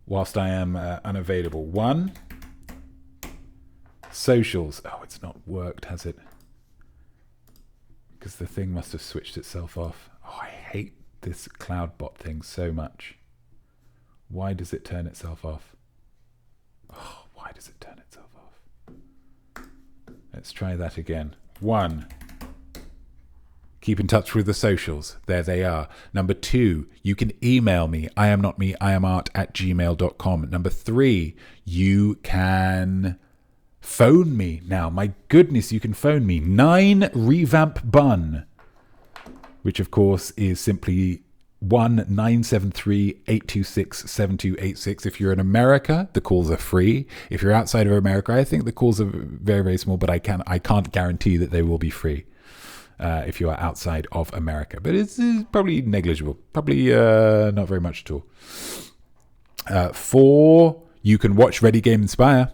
whilst I am unavailable. 1, socials. Oh, it's not worked, has it? Because the thing must have switched itself off. Oh, I hate this CloudBot thing so much. Why does it turn itself off? Oh, why does it turn itself off? Let's try that again. 1, keep in touch with the socials. There they are. Number 2, you can email me. iamnotme@gmail.com. Number 3, you can phone me now. My goodness, you can phone me. 9, revamp bun, which of course is simply 1-973-826-7286. If you're in America, the calls are free. If you're outside of America, I think the calls are very, very small, but I can't guarantee that they will be free if you are outside of America. But it's probably negligible. Probably not very much at all. 4, you can watch Ready Game Inspire.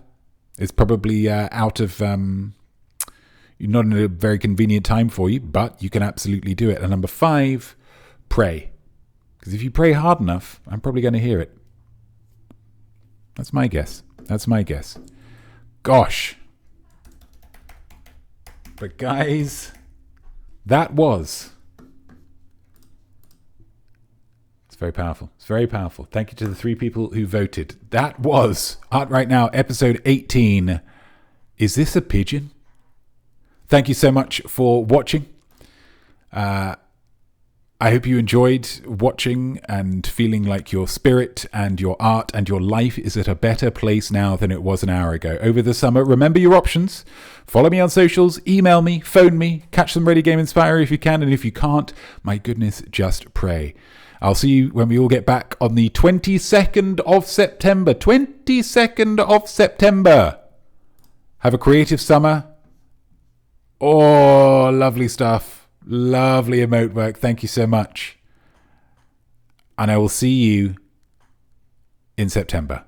It's probably out of not in a very convenient time for you, but you can absolutely do it. And number 5, pray. Because if you pray hard enough, I'm probably going to hear it. That's my guess. Gosh. But guys, that was... It's very powerful. Thank you to the 3 people who voted. That was Art Right Now, episode 18. Is this a pigeon? Thank you so much for watching. I hope you enjoyed watching and feeling like your spirit and your art and your life is at a better place now than it was an hour ago. Over the summer, remember your options. Follow me on socials, email me, phone me, catch some Ready Game Inspire if you can, and if you can't, my goodness, just pray. I'll see you when we all get back on the 22nd of September. 22nd of September. Have a creative summer. Oh, lovely stuff. Lovely emote work. Thank you so much. And I will see you in September.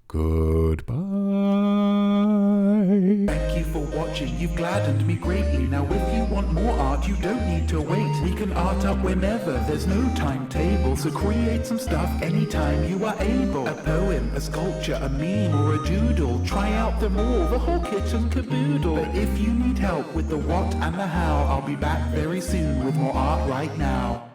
Goodbye. Thank you for watching, you've gladdened me greatly. Now if you want more art, you don't need to wait. We can art up whenever, there's no timetable. So create some stuff anytime you are able. A poem, a sculpture, a meme or a doodle. Try out them all, the whole kit and caboodle. But if you need help with the what and the how, I'll be back very soon with more art right now.